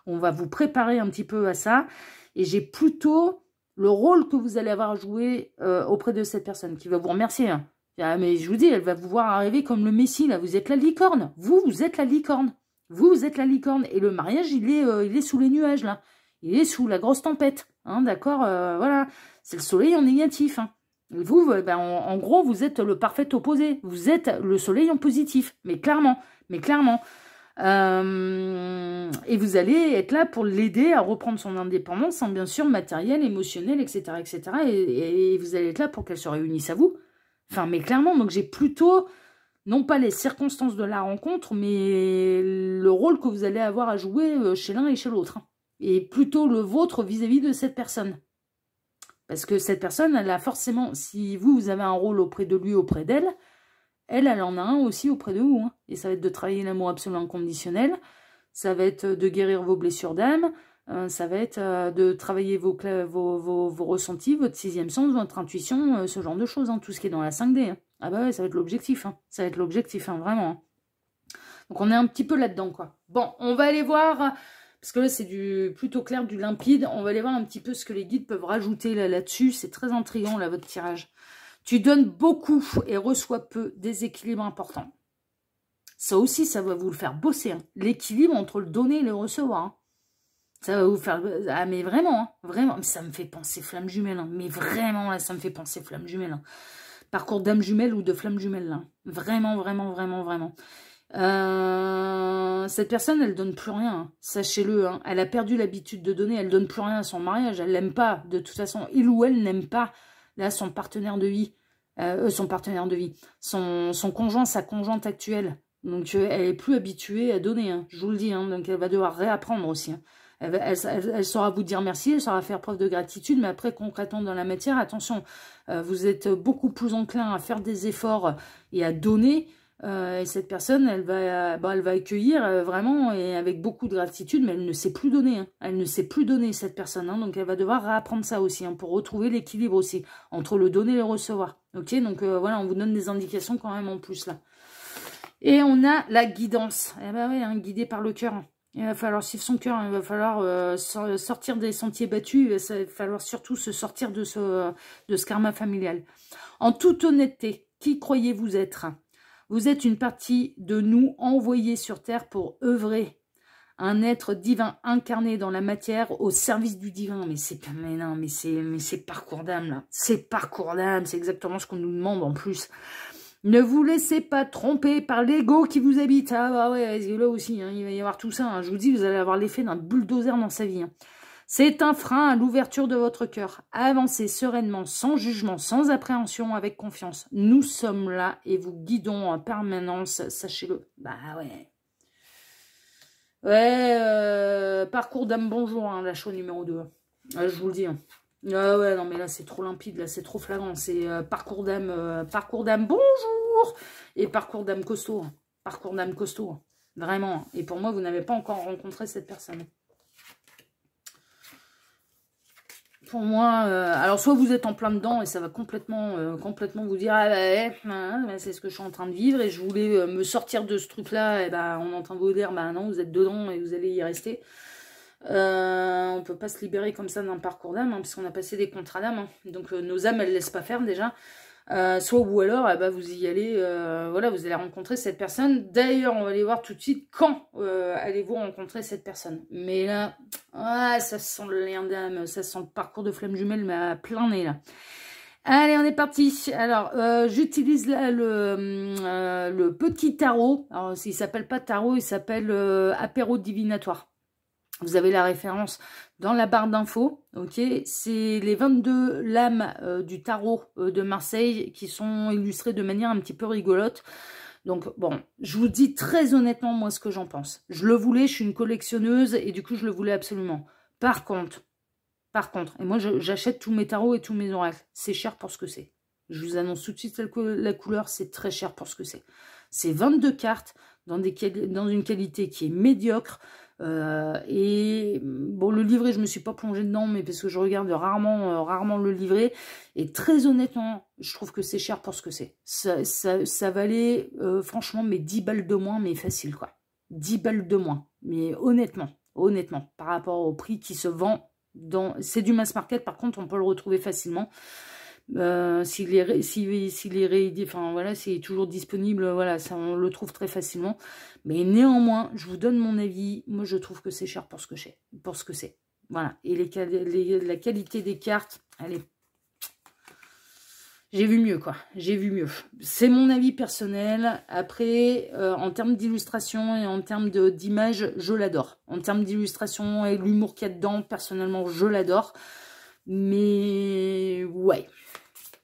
On va vous préparer un petit peu à ça. Et j'ai plutôt... le rôle que vous allez avoir à jouer auprès de cette personne, qui va vous remercier. Hein. Ah, mais je vous dis, elle va vous voir arriver comme le Messie, là. Vous êtes la licorne. Vous êtes la licorne. Vous êtes la licorne. Et le mariage, il est sous les nuages, là. Il est sous la grosse tempête. Hein, d'accord, voilà. C'est le soleil en négatif. Hein. Et vous, en gros, vous êtes le parfait opposé. Vous êtes le soleil en positif. Mais clairement. Et vous allez être là pour l'aider à reprendre son indépendance, hein, bien sûr, matérielle, émotionnelle, etc. etc. Et vous allez être là pour qu'elle se réunisse à vous. Enfin, mais clairement, donc j'ai plutôt, non pas les circonstances de la rencontre, mais le rôle que vous allez avoir à jouer chez l'un et chez l'autre. Hein. Et plutôt le vôtre vis-à-vis de cette personne. Parce que cette personne, elle a forcément, si vous avez un rôle auprès de lui, auprès d'elle, elle en a un aussi auprès de vous. Hein. Et ça va être de travailler l'amour absolu inconditionnel. Ça va être de guérir vos blessures d'âme. Ça va être de travailler vos ressentis, votre sixième sens, votre intuition, ce genre de choses. Hein, tout ce qui est dans la 5D. Hein. Ah bah ouais, ça va être l'objectif. Hein. Ça va être l'objectif, hein, vraiment. Hein. Donc on est un petit peu là-dedans, quoi. Bon, on va aller voir... Parce que là, c'est plutôt clair, du limpide. On va aller voir un petit peu ce que les guides peuvent rajouter là-dessus. C'est très intriguant, là, votre tirage. Tu donnes beaucoup et reçois peu, déséquilibre important. Ça aussi, ça va vous le faire bosser. Hein. L'équilibre entre le donner et le recevoir. Hein. Ça va vous faire... Ah, mais vraiment, hein, vraiment. Ça me fait penser flamme jumelle. Hein. Mais vraiment, là, ça me fait penser flamme jumelle. Hein. Parcours d'âme jumelle ou de flamme jumelle. Là. Vraiment, vraiment, vraiment, vraiment. Cette personne, elle donne plus rien. Hein. Sachez-le. Hein. Elle a perdu l'habitude de donner. Elle donne plus rien à son mariage. Elle l'aime pas. De toute façon, il ou elle n'aime pas là son partenaire de vie. Son conjoint, sa conjointe actuelle. Donc, elle est plus habituée à donner, hein, je vous le dis. Hein, donc, elle va devoir réapprendre aussi. Hein. Elle saura vous dire merci, elle saura faire preuve de gratitude, mais après, concrètement, dans la matière, attention, vous êtes beaucoup plus enclin à faire des efforts et à donner. Et cette personne, elle va accueillir vraiment et avec beaucoup de gratitude, mais elle ne sait plus donner. Hein. Elle ne sait plus donner, cette personne. Hein, donc, elle va devoir réapprendre ça aussi, hein, pour retrouver l'équilibre aussi entre le donner et le recevoir. Ok, donc voilà, on vous donne des indications quand même en plus là. Et on a la guidance. Eh ben oui, hein, guidé par le cœur. Il va falloir suivre son cœur. Il va falloir sortir des sentiers battus. Il va falloir surtout se sortir de ce karma familial. En toute honnêteté, qui croyez-vous être ? Vous êtes une partie de nous envoyée sur Terre pour œuvrer. Un être divin incarné dans la matière au service du divin. Mais c'est parcours d'âme là. C'est parcours d'âme. C'est exactement ce qu'on nous demande en plus. Ne vous laissez pas tromper par l'ego qui vous habite. Ah bah ouais, là aussi, hein, il va y avoir tout ça. Hein. Je vous dis, vous allez avoir l'effet d'un bulldozer dans sa vie. Hein. C'est un frein à l'ouverture de votre cœur. Avancez sereinement, sans jugement, sans appréhension, avec confiance. Nous sommes là et vous guidons en permanence, sachez-le. Bah ouais. Ouais, parcours d'âme, bonjour, hein, la choix numéro 2. Je vous le dis. Hein. Ah ouais, non, mais là, c'est trop limpide, là, c'est trop flagrant. C'est parcours d'âme, bonjour. Et parcours d'âme costaud. Hein. Parcours d'âme costaud. Hein. Vraiment. Et pour moi, vous n'avez pas encore rencontré cette personne. Pour moi, alors soit vous êtes en plein dedans et ça va complètement vous dire ah bah, c'est ce que je suis en train de vivre et je voulais me sortir de ce truc-là, et ben on est en train de vous dire bah non, vous êtes dedans et vous allez y rester. On peut pas se libérer comme ça d'un parcours d'âme, hein, parce qu'on a passé des contrats d'âme, hein. Donc nos âmes elles laissent pas faire déjà. Soit ou alors bah, vous y allez, voilà, vous allez rencontrer cette personne. D'ailleurs, on va aller voir tout de suite quand allez-vous rencontrer cette personne. Mais là, ça sent le lien d'âme, ça sent le parcours de flamme jumelle, mais à plein nez là. Allez, on est parti. Alors, j'utilise là le petit tarot. Alors, il s'appelle pas tarot, il s'appelle apéro divinatoire. Vous avez la référence dans la barre d'infos, ok. C'est les 22 lames du tarot de Marseille qui sont illustrées de manière un petit peu rigolote. Donc, bon, je vous dis très honnêtement, moi, ce que j'en pense. Je le voulais, je suis une collectionneuse et du coup, je le voulais absolument. Par contre, et moi, j'achète tous mes tarots et tous mes oracles. C'est cher pour ce que c'est. Je vous annonce tout de suite la couleur, c'est très cher pour ce que c'est. C'est 22 cartes dans une qualité qui est médiocre. Et bon, le livret, je me suis pas plongée dedans, mais parce que je regarde rarement le livret. Et très honnêtement, je trouve que c'est cher pour ce que c'est. Ça valait, franchement, mais 10 balles de moins, mais facile, quoi. 10 balles de moins. Mais honnêtement, par rapport au prix qui se vend c'est du mass market, par contre, on peut le retrouver facilement. S'il est enfin voilà, c'est toujours disponible, voilà, ça on le trouve très facilement. Mais néanmoins, je vous donne mon avis. Moi, je trouve que c'est cher pour ce que c'est. Voilà. Et la qualité des cartes, allez, j'ai vu mieux, quoi. J'ai vu mieux. C'est mon avis personnel. Après, en termes d'illustration et en termes d'image, je l'adore. En termes d'illustration et l'humour qu'il y a dedans, personnellement, je l'adore. Mais ouais.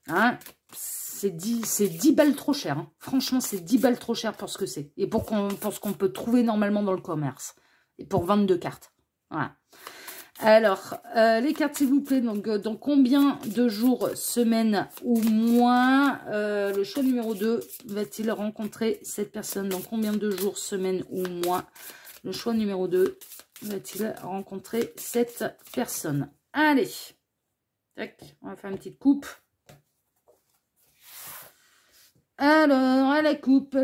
Hein, c'est 10 balles trop cher. Hein. Franchement, c'est 10 balles trop cher pour ce que c'est. Et pour ce qu'on peut trouver normalement dans le commerce. Et pour 22 cartes. Voilà. Alors, les cartes, s'il vous plaît. Donc, dans combien de jours, semaines ou mois, le choix numéro 2 va-t-il rencontrer cette personne? Dans combien de jours, semaines ou mois, le choix numéro 2 va-t-il rencontrer cette personne? Allez. Tac, on va faire une petite coupe. Alors, à la coupe,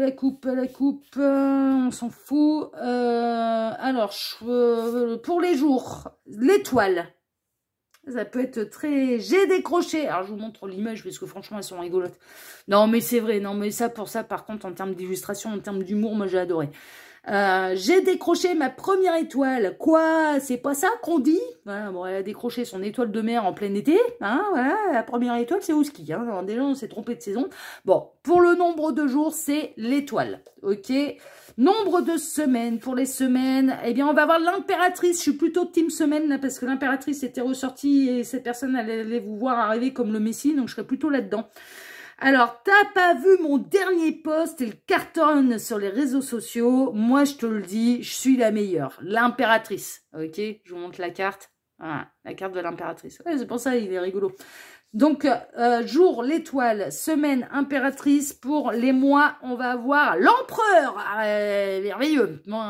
on s'en fout. Alors, pour les jours, l'étoile. Ça peut être très... J'ai décroché. Alors, je vous montre l'image parce que franchement, elles sont rigolotes. Non, mais c'est vrai. Non, mais pour ça, par contre, en termes d'illustration, en termes d'humour, moi, j'ai adoré. J'ai décroché ma première étoile. Quoi? C'est pas ça qu'on dit? Voilà, bon, elle a décroché son étoile de mer en plein été. Hein, voilà, la première étoile, c'est au ski. Hein. Alors, déjà, on s'est trompé de saison. Bon, pour le nombre de jours, c'est l'étoile. Ok. Nombre de semaines. Pour les semaines, eh bien, on va avoir l'impératrice. Je suis plutôt team semaine, là, parce que l'impératrice était ressortie et cette personne allait vous voir arriver comme le Messie. Donc, je serais plutôt là-dedans. Alors, t'as pas vu mon dernier post, il cartonne sur les réseaux sociaux. Moi, je te le dis, je suis la meilleure. L'impératrice. Ok, je vous montre la carte. Voilà, la carte de l'impératrice. Ouais, c'est pour ça, il est rigolo. Donc, jour, l'étoile, semaine, impératrice. Pour les mois, on va avoir l'empereur. Merveilleux. Bon,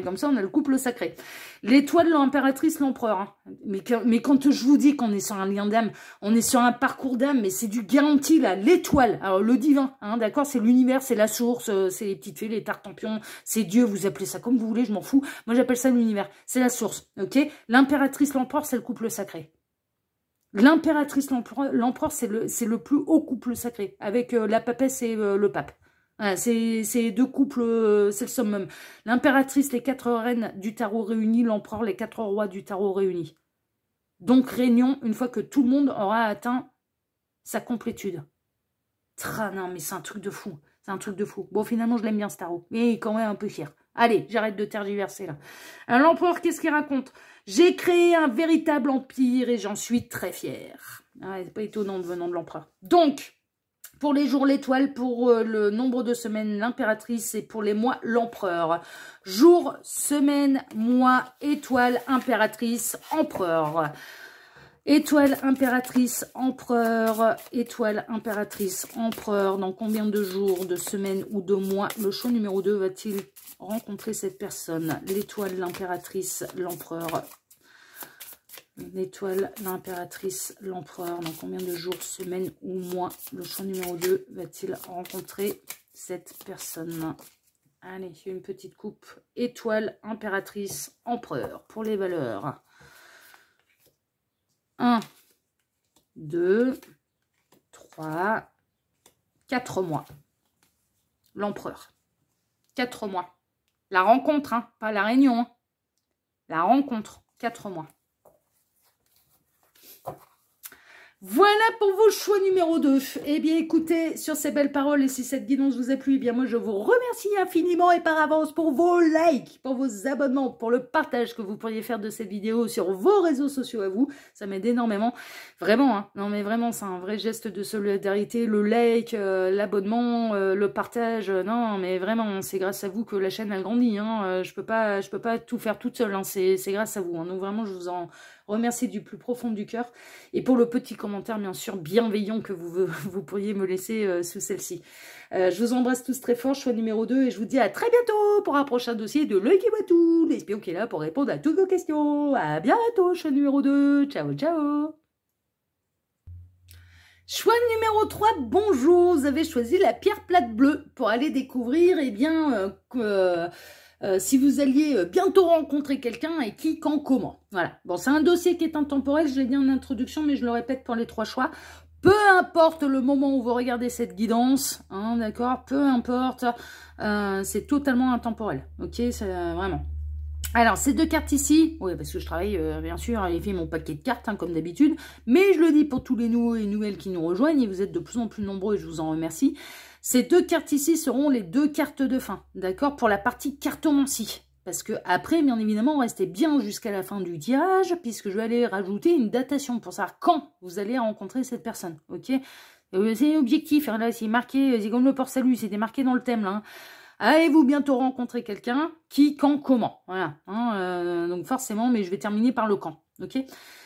comme ça, on a le couple sacré. L'étoile, l'impératrice, l'empereur. Hein. Mais quand je vous dis qu'on est sur un lien d'âme, on est sur un parcours d'âme, mais c'est du garanti, là. L'étoile, alors le divin, hein, d'accord, c'est l'univers, c'est la source, c'est les petites fées, les tartempions, c'est Dieu, vous appelez ça comme vous voulez, je m'en fous. Moi, j'appelle ça l'univers, c'est la source, ok. L'impératrice, l'empereur, c'est le couple sacré. L'impératrice, l'empereur, c'est le plus haut couple sacré, avec la papesse et le pape. Voilà, c'est deux couples, c'est le summum. L'impératrice, les 4 reines du tarot réunies, l'empereur, les 4 rois du tarot réunis. Donc réunion une fois que tout le monde aura atteint sa complétude. Non, mais c'est un truc de fou. C'est un truc de fou. Bon, finalement, je l'aime bien ce tarot, mais il est quand même un peu fier. Allez, j'arrête de tergiverser là. Alors, l'empereur, qu'est-ce qu'il raconte? J'ai créé un véritable empire et j'en suis très fière. Ah, c'est pas étonnant venant de l'empereur. Donc, Pour les jours, l'étoile. Pour le nombre de semaines, l'impératrice. Et pour les mois, l'empereur. Jour, semaine, mois, étoile, impératrice, empereur. Étoile, impératrice, empereur. Étoile, impératrice, empereur. Dans combien de jours, de semaines ou de mois le choix numéro 2 va-t-il rencontrer cette personne? L'étoile, l'impératrice, l'empereur. L'étoile, l'impératrice, l'empereur. Dans combien de jours, semaines ou mois le choix numéro 2 va-t-il rencontrer cette personne? Allez, une petite coupe. Étoile, impératrice, empereur. Pour les valeurs. 1, 2, 3, 4 mois. L'empereur. 4 mois. La rencontre, hein, pas la réunion. Hein. La rencontre. 4 mois. Voilà pour vos choix numéro 2. Eh bien, écoutez, sur ces belles paroles, et si cette guidance vous a plu, eh bien, moi, je vous remercie infiniment et par avance pour vos likes, pour vos abonnements, pour le partage que vous pourriez faire de cette vidéo sur vos réseaux sociaux à vous. Ça m'aide énormément. Vraiment, hein. Non, mais vraiment, c'est un vrai geste de solidarité. Le like, l'abonnement, le partage. Non, mais vraiment, c'est grâce à vous que la chaîne, elle grandit. Hein. Je peux pas tout faire toute seule. Hein. C'est grâce à vous. Hein. Donc, vraiment, je vous en remercie du plus profond du cœur. Et pour le petit commentaire, bien sûr, bienveillant que vous pourriez me laisser sous celle-ci. Je vous embrasse tous très fort, choix numéro 2, et je vous dis à très bientôt pour un prochain dossier de L'Œil qui voit tout, l'espion qui est là pour répondre à toutes vos questions. À bientôt, choix numéro 2. Ciao, ciao. Choix numéro 3, bonjour. Vous avez choisi la pierre plate bleue pour aller découvrir, eh bien, si vous alliez bientôt rencontrer quelqu'un et qui, quand, comment. Voilà. Bon, c'est un dossier qui est intemporel, je l'ai dit en introduction, mais je le répète pour les 3 choix. Peu importe le moment où vous regardez cette guidance, hein, d'accord, peu importe, c'est totalement intemporel, ok, c'est vraiment. Alors, ces 2 cartes ici, oui, parce que je travaille, bien sûr, j'ai fait mon paquet de cartes, hein, comme d'habitude, mais je le dis pour tous les nouveaux et nouvelles qui nous rejoignent, et vous êtes de plus en plus nombreux, et je vous en remercie. Ces 2 cartes ici seront les 2 cartes de fin, d'accord, pour la partie cartomancie. Parce que après, bien évidemment, restez bien jusqu'à la fin du tirage, puisque je vais aller rajouter une datation pour savoir quand vous allez rencontrer cette personne, ok. C'est objectif, hein, là, c'est marqué, c'est comme le port-salut, c'était marqué dans le thème, là. Hein. Allez-vous bientôt rencontrer quelqu'un qui, quand, comment. Voilà, hein, donc forcément, mais je vais terminer par le quand, ok.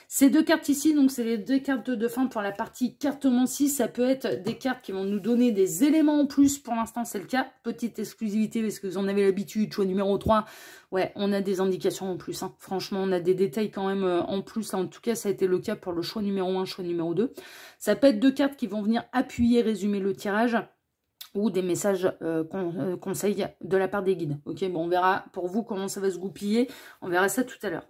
Ces 2 cartes ici, donc c'est les 2 cartes de fin pour la partie cartomancie. Ça peut être des cartes qui vont nous donner des éléments en plus. Pour l'instant, c'est le cas. Petite exclusivité parce que vous en avez l'habitude. Choix numéro 3. Ouais, on a des indications en plus. Hein. Franchement, on a des détails quand même en plus. Là, en tout cas, ça a été le cas pour le choix numéro 1, choix numéro 2. Ça peut être 2 cartes qui vont venir appuyer, résumer le tirage. Ou des messages conseils de la part des guides. Ok, bon, on verra pour vous comment ça va se goupiller. On verra ça tout à l'heure.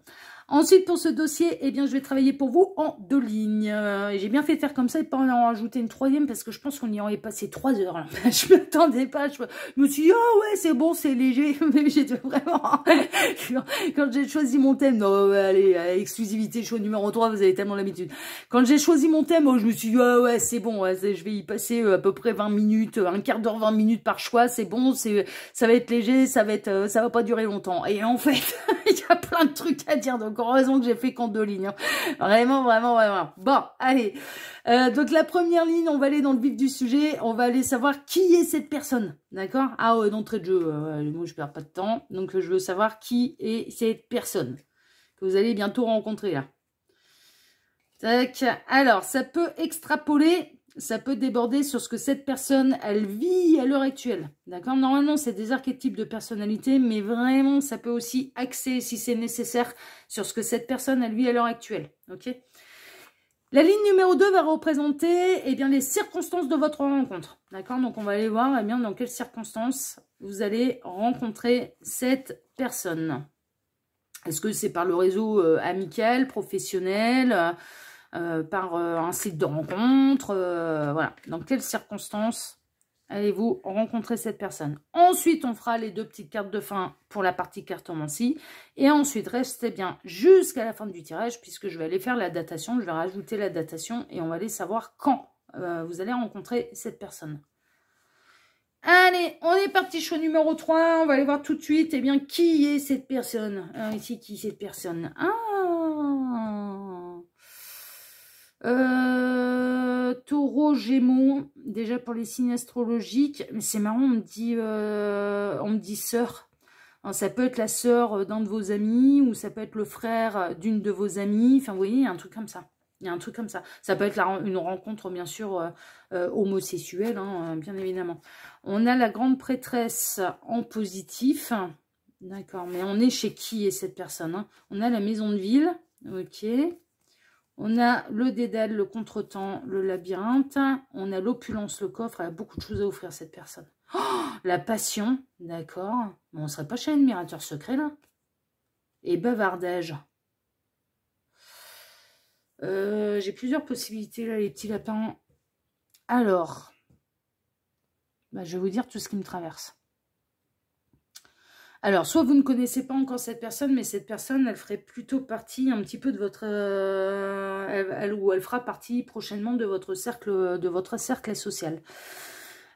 Ensuite, pour ce dossier, eh bien, je vais travailler pour vous en 2 lignes. J'ai bien fait de faire comme ça et pas en rajouter une 3e parce que je pense qu'on y aurait passé 3 heures. Là. Je ne m'attendais pas. Je me suis dit, oh ouais, c'est bon, c'est léger. Mais j'étais vraiment... Quand j'ai choisi mon thème, non, allez, exclusivité, choix numéro 3, vous avez tellement l'habitude. Quand j'ai choisi mon thème, je me suis dit, oh ouais, c'est bon, ouais, je vais y passer à peu près 20 minutes, un quart d'heure, 20 minutes par choix, c'est bon, ça va être léger, ça va pas durer longtemps. Et en fait, il y a plein de trucs à dire, donc heureusement que j'ai fait qu'en 2 lignes. Hein. Vraiment, vraiment, vraiment. Bon, allez. Donc la première ligne, on va aller dans le vif du sujet. On va aller savoir qui est cette personne. D'accord? Ah ouais, d'entrée de jeu, moi je perds pas de temps. Donc je veux savoir qui est cette personne que vous allez bientôt rencontrer là. Tac. Alors, ça peut extrapoler... Ça peut déborder sur ce que cette personne, elle vit à l'heure actuelle. D'accord? Normalement, c'est des archétypes de personnalité, mais vraiment, ça peut aussi axer, si c'est nécessaire, sur ce que cette personne, elle vit à l'heure actuelle. Ok? La ligne numéro 2 va représenter, eh bien, les circonstances de votre rencontre. D'accord? Donc, on va aller voir, eh bien, dans quelles circonstances vous allez rencontrer cette personne. Est-ce que c'est par le réseau amical, professionnel par un site de rencontre, voilà. Dans quelles circonstances allez-vous rencontrer cette personne? Ensuite, on fera les 2 petites cartes de fin pour la partie cartomancie. Et ensuite, restez bien jusqu'à la fin du tirage, puisque je vais aller faire la datation. Je vais rajouter la datation et on va aller savoir quand vous allez rencontrer cette personne. Allez, on est parti, choix numéro 3. On va aller voir tout de suite, eh bien, qui est cette personne? Ici, qui est cette personne? taureau, gémeaux, déjà pour les signes astrologiques, mais c'est marrant, on me dit sœur. Alors, ça peut être la sœur d'un de vos amis, ou ça peut être le frère d'une de vos amies, enfin vous voyez, il y a un truc comme ça. Il y a un truc comme ça. Ça peut être une rencontre, bien sûr, homosexuelle, hein, bien évidemment. On a la grande prêtresse en positif. D'accord, mais on est chez qui est cette personne, hein? On a la maison de ville, ok. On a le dédale, le contretemps, le labyrinthe. On a l'opulence, le coffre. Elle a beaucoup de choses à offrir, cette personne. Oh, la passion, d'accord. Bon, on ne serait pas chez l'admirateur secret, là. Et bavardage. J'ai plusieurs possibilités, là, les petits lapins. Alors, bah, je vais vous dire tout ce qui me traverse. Alors, soit vous ne connaissez pas encore cette personne, mais cette personne, elle ferait plutôt partie un petit peu de votre... elle fera partie prochainement de votre cercle social.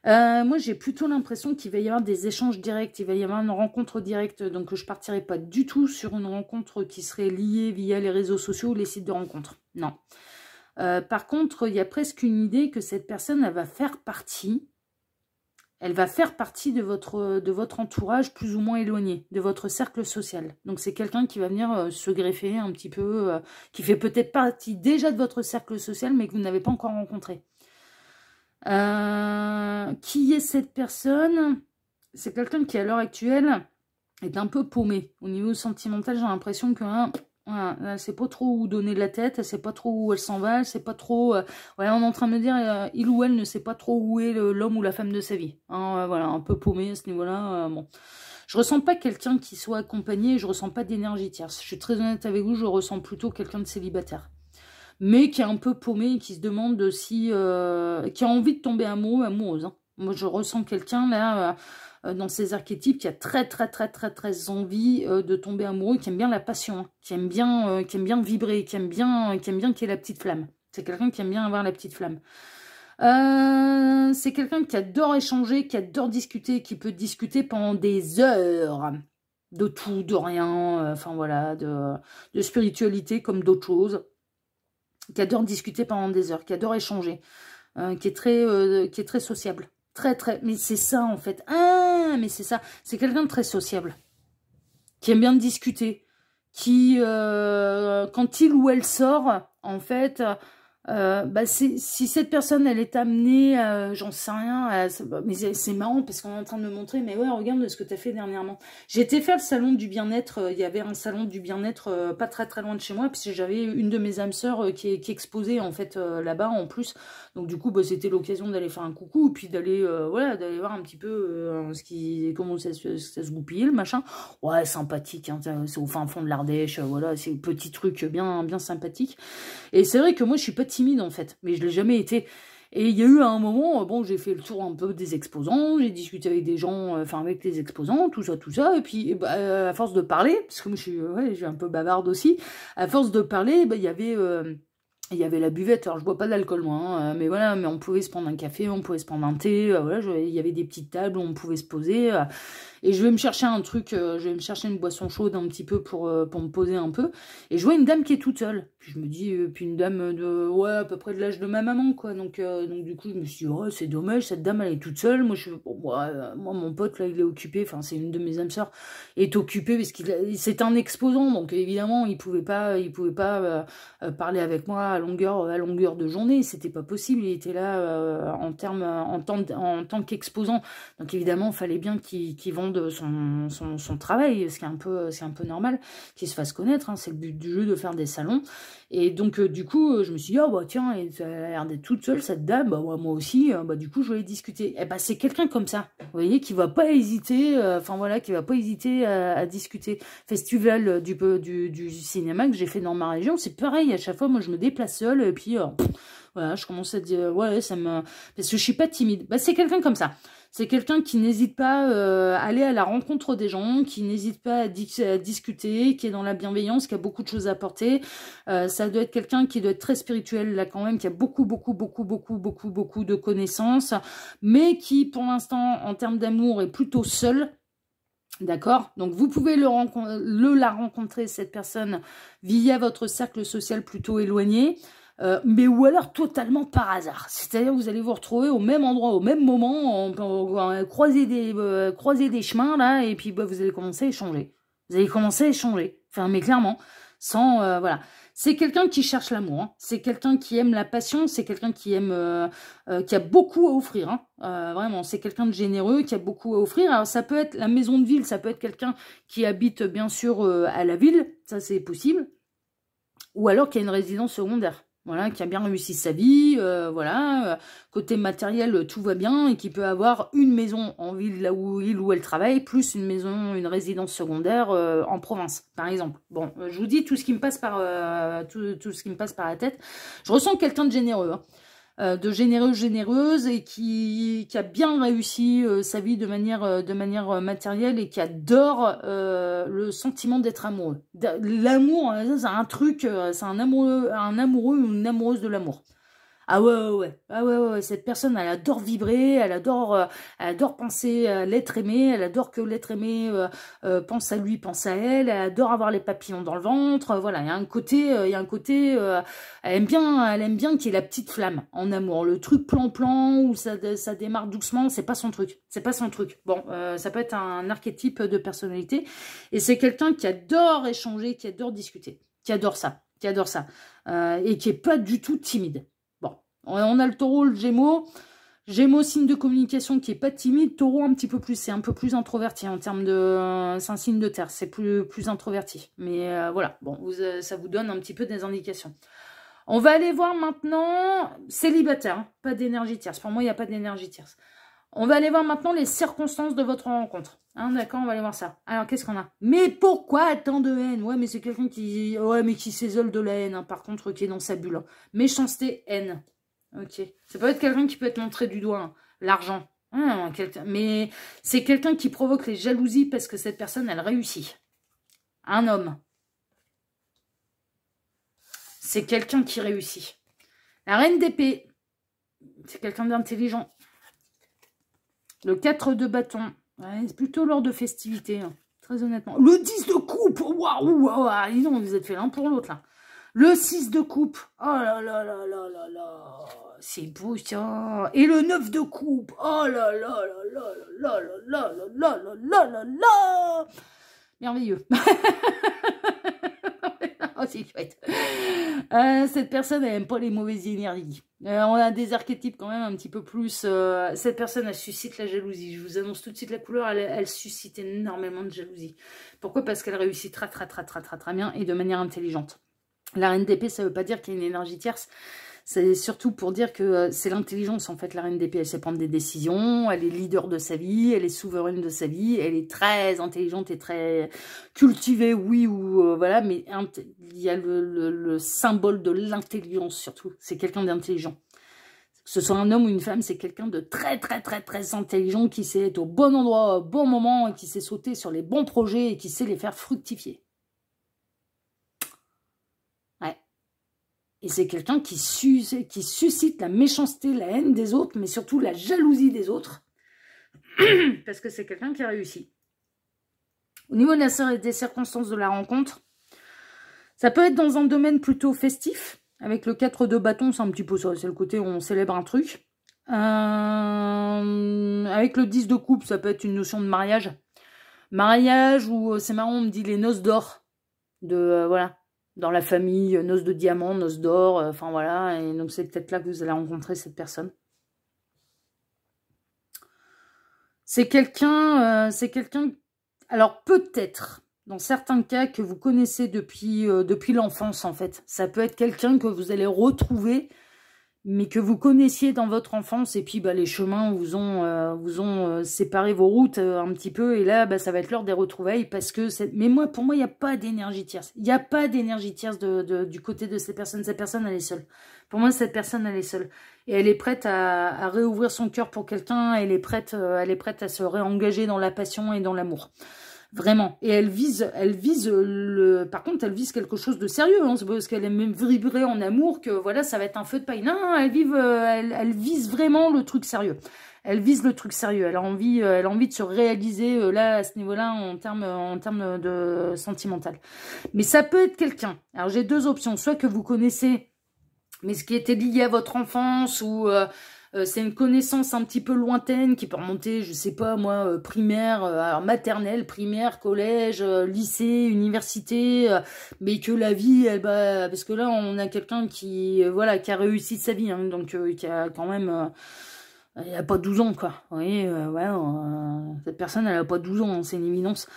Moi, j'ai plutôt l'impression qu'il va y avoir des échanges directs, il va y avoir une rencontre directe, donc je ne partirai pas du tout sur une rencontre qui serait liée via les réseaux sociaux ou les sites de rencontres. Non. Par contre, il y a presque une idée que cette personne, elle va faire partie de votre entourage plus ou moins éloigné, de votre cercle social. Donc c'est quelqu'un qui va venir se greffer un petit peu, qui fait peut-être partie déjà de votre cercle social, mais que vous n'avez pas encore rencontré. Qui est cette personne? C'est quelqu'un qui, à l'heure actuelle, est un peu paumé. Au niveau sentimental, j'ai l'impression que... voilà, elle sait pas trop où donner la tête, elle sait pas trop où elle s'en va, elle sait pas trop... ouais, on est en train de me dire, il ou elle ne sait pas trop où est l'homme ou la femme de sa vie. Hein, voilà, un peu paumé à ce niveau-là. Bon. Je ressens pas quelqu'un qui soit accompagné, je ressens pas d'énergie tierce. Je suis très honnête avec vous, je ressens plutôt quelqu'un de célibataire. Mais qui est un peu paumé et qui se demande si... qui a envie de tomber amoureux, amoureuse. Hein. Moi, je ressens quelqu'un, là... dans ces archétypes, qui a très envie de tomber amoureux, qui aime bien la passion, hein, qui aime bien vibrer, qui aime bien qu'il y ait la petite flamme. C'est quelqu'un qui aime bien avoir la petite flamme. C'est quelqu'un qui adore échanger, qui adore discuter, qui peut discuter pendant des heures de tout, de rien, enfin voilà, de spiritualité comme d'autres choses, qui adore discuter pendant des heures, qui adore échanger, qui est très sociable. Mais c'est ça en fait. Ah, mais c'est ça. C'est quelqu'un de très sociable. Qui aime bien discuter. Qui, quand il ou elle sort, en fait, bah si cette personne, elle est amenée, j'en sais rien, mais c'est marrant parce qu'on est en train de me montrer, mais ouais, regarde ce que tu as fait dernièrement. J'ai été faire le salon du bien-être, il y avait un salon du bien-être pas très loin de chez moi, puisque j'avais une de mes âmes sœurs qui exposait en fait là-bas en plus. Donc du coup, bah, c'était l'occasion d'aller faire un coucou, puis d'aller voilà, d'aller voir un petit peu comment ça se goupillait, le machin. Ouais, sympathique, hein, c'est au fin fond de l'Ardèche, voilà, c'est petit truc bien sympathique. Et c'est vrai que moi, je suis pas timide en fait, mais je l'ai jamais été. Et il y a eu un moment, bon, j'ai fait le tour un peu des exposants, j'ai discuté avec des gens, enfin avec les exposants, tout ça, et puis bah, à force de parler, parce que moi je suis un peu bavarde aussi, à force de parler, bah, il y avait la buvette. Alors je bois pas d'alcool moi, hein, mais voilà, mais on pouvait se prendre un café, on pouvait se prendre un thé, voilà, il y avait des petites tables où on pouvait se poser, et je vais me chercher un truc, je vais me chercher une boisson chaude un petit peu pour me poser un peu, et je vois une dame qui est toute seule, puis je me dis, puis une dame de, ouais, à peu près de l'âge de ma maman, quoi, donc du coup je me suis dit, oh, c'est dommage, cette dame elle est toute seule, moi moi mon pote là il est occupé, enfin c'est une de mes âmes sœurs, est occupé parce c'est un exposant, donc évidemment il pouvait pas parler avec moi à longueur de journée, c'était pas possible, il était là en tant qu'exposant, donc évidemment il fallait bien qu'il vende son travail, ce qui est un peu normal, qu'il se fasse connaître, hein, c'est le but du jeu de faire des salons, et donc du coup je me suis dit, oh bah tiens, elle a l'air d'être toute seule cette dame, bah ouais, moi aussi, bah du coup je vais discuter, et bah c'est quelqu'un comme ça, vous voyez, qui va pas hésiter, qui va pas hésiter à discuter. Festival du cinéma que j'ai fait dans ma région, c'est pareil, à chaque fois moi je me déplace seule, et puis voilà, je commence à dire, ouais, parce que je suis pas timide, bah c'est quelqu'un comme ça. C'est quelqu'un qui n'hésite pas à aller à la rencontre des gens, qui n'hésite pas à discuter, qui est dans la bienveillance, qui a beaucoup de choses à apporter. Ça doit être quelqu'un qui doit être très spirituel, là quand même, qui a beaucoup de connaissances, mais qui, pour l'instant, en termes d'amour, est plutôt seul. D'accord? Donc, vous pouvez la rencontrer, cette personne, via votre cercle social plutôt éloigné. mais ou alors totalement par hasard. C'est-à-dire vous allez vous retrouver au même endroit, au même moment, croiser des chemins, là, et puis bah, vous allez commencer à échanger. Vous allez commencer à échanger. Enfin, mais clairement, sans... voilà. C'est quelqu'un qui cherche l'amour, hein. C'est quelqu'un qui aime la passion, c'est quelqu'un qui aime... qui a beaucoup à offrir, hein. Vraiment, c'est quelqu'un de généreux, qui a beaucoup à offrir. Alors, ça peut être la maison de ville, ça peut être quelqu'un qui habite, bien sûr, à la ville. Ça, c'est possible. Ou alors qui a une résidence secondaire. Voilà, qui a bien réussi sa vie, voilà, côté matériel, tout va bien, et qui peut avoir une maison en ville, là où elle travaille, plus une maison, une résidence secondaire en province, par exemple. Bon, je vous dis tout ce qui me passe par tout ce qui me passe par la tête. Je ressens quelqu'un de généreux, hein. De généreuse et qui a bien réussi sa vie de manière matérielle et qui adore le sentiment d'être amoureux. L'amour, c'est un truc, c'est un amoureux ou une amoureuse de l'amour. Ah ouais. Ah ouais. Cette personne, elle adore vibrer, elle adore penser à l'être aimé, elle adore que l'être aimé pense à lui, pense à elle, elle adore avoir les papillons dans le ventre. Voilà, il y a un côté, elle aime bien qu'il y ait la petite flamme en amour. Le truc plan-plan où ça démarre doucement, c'est pas son truc. C'est pas son truc. Bon, ça peut être un archétype de personnalité. Et c'est quelqu'un qui adore échanger, qui adore discuter, qui adore ça, et qui est pas du tout timide. On a le taureau, le gémeaux. Gémeaux, signe de communication qui est pas timide. Taureau, un petit peu plus, c'est un peu plus introverti en termes de... c'est un signe de terre, c'est plus introverti. Mais voilà, bon, ça vous donne un petit peu des indications. On va aller voir maintenant, célibataire, hein, pas d'énergie tierce. Pour moi, il n'y a pas d'énergie tierce. On va aller voir maintenant les circonstances de votre rencontre. Hein, d'accord, on va aller voir ça. Alors, qu'est-ce qu'on a? Mais pourquoi tant de haine? Ouais, mais c'est quelqu'un qui... ouais, mais qui s'isole de la haine, hein, par contre, qui est dans sa bulle. Hein. Méchanceté, haine. Ok. Ça peut être quelqu'un qui peut être montré du doigt. Hein. L'argent. Mais c'est quelqu'un qui provoque les jalousies parce que cette personne, elle réussit. Un homme. C'est quelqu'un qui réussit. La reine d'épée. C'est quelqu'un d'intelligent. Le 4 de bâton. Ouais, c'est plutôt lors de festivités. Hein, très honnêtement. Le 10 de coupe. Waouh. Dis donc, vous êtes fait l'un pour l'autre, là. Le 6 de coupe. Oh là là là là là là. C'est beau, ça. Et le 9 de coupe. Oh là là là là là là là là là là là là. Merveilleux. Oh, c'est chouette. Cette personne, elle n'aime pas les mauvaises énergies. On a des archétypes quand même un petit peu plus. Cette personne, elle suscite la jalousie. Je vous annonce tout de suite la couleur. Elle suscite énormément de jalousie. Pourquoi? Parce qu'elle réussit très bien et de manière intelligente. La reine d'épée, ça ne veut pas dire qu'il y a une énergie tierce. C'est surtout pour dire que c'est l'intelligence, en fait, la reine d'épée. Elle sait prendre des décisions, elle est leader de sa vie, elle est souveraine de sa vie, elle est très intelligente et très cultivée, oui, ou voilà, mais il y a le symbole de l'intelligence, surtout. C'est quelqu'un d'intelligent. Que ce soit un homme ou une femme, c'est quelqu'un de très intelligent, qui sait être au bon endroit, au bon moment, et qui sait sauter sur les bons projets et qui sait les faire fructifier. Et c'est quelqu'un qui suscite la méchanceté, la haine des autres, mais surtout la jalousie des autres. Parce que c'est quelqu'un qui a réussi. Au niveau des circonstances de la rencontre, ça peut être dans un domaine plutôt festif. Avec le 4 de bâton, c'est un petit peu ça. C'est le côté où on célèbre un truc. Avec le 10 de coupe, ça peut être une notion de mariage. Mariage où, c'est marrant, on me dit les noces d'or. Voilà. Dans la famille, noces de diamant, noces d'or, enfin voilà, et donc c'est peut-être là que vous allez rencontrer cette personne. C'est quelqu'un, alors peut-être, dans certains cas, que vous connaissez depuis l'enfance en fait. Ça peut être quelqu'un que vous allez retrouver, mais que vous connaissiez dans votre enfance, et puis bah, les chemins vous ont séparé vos routes un petit peu, et là bah, ça va être l'heure des retrouvailles, parce que mais pour moi il n'y a pas d'énergie tierce, il n'y a pas d'énergie tierce du côté de cette personne elle est seule. Pour moi cette personne elle est seule, et elle est prête à réouvrir son cœur pour quelqu'un, elle est prête à se réengager dans la passion et dans l'amour. Vraiment. Et par contre, elle vise quelque chose de sérieux. Hein. C'est parce qu'elle aime même vibrer en amour que voilà, ça va être un feu de paille. Non, elle vise vraiment le truc sérieux. Elle vise le truc sérieux. Elle a envie de se réaliser là à ce niveau-là en termes de sentimental. Mais ça peut être quelqu'un. Alors j'ai deux options. Soit que vous connaissez mais ce qui était lié à votre enfance ou c'est une connaissance un petit peu lointaine qui peut remonter, je sais pas moi, primaire, alors maternelle, primaire, collège, lycée, université, mais que la vie, elle va, parce que là on a quelqu'un qui, voilà, qui a réussi sa vie, hein, donc qui a quand même, il a pas 12 ans quoi. Vous voyez, ouais, cette personne elle a pas 12 ans, hein, c'est une éminence.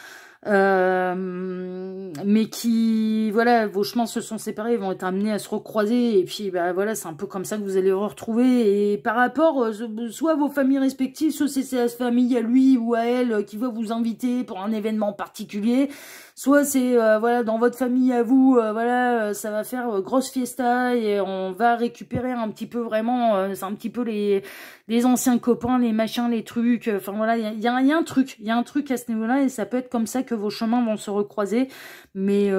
Mais qui, voilà, vos chemins se sont séparés, vont être amenés à se recroiser, et puis bah voilà, c'est un peu comme ça que vous allez vous retrouver. Et par rapport, soit à vos familles respectives, soit c'est sa famille à lui ou à elle qui va vous inviter pour un événement particulier, soit c'est voilà, dans votre famille à vous, voilà, ça va faire grosse fiesta et on va récupérer un petit peu vraiment, c'est un petit peu les anciens copains, les machins, les trucs, enfin voilà, il y a un truc à ce niveau-là, et ça peut être comme ça que vos chemins vont se recroiser, mais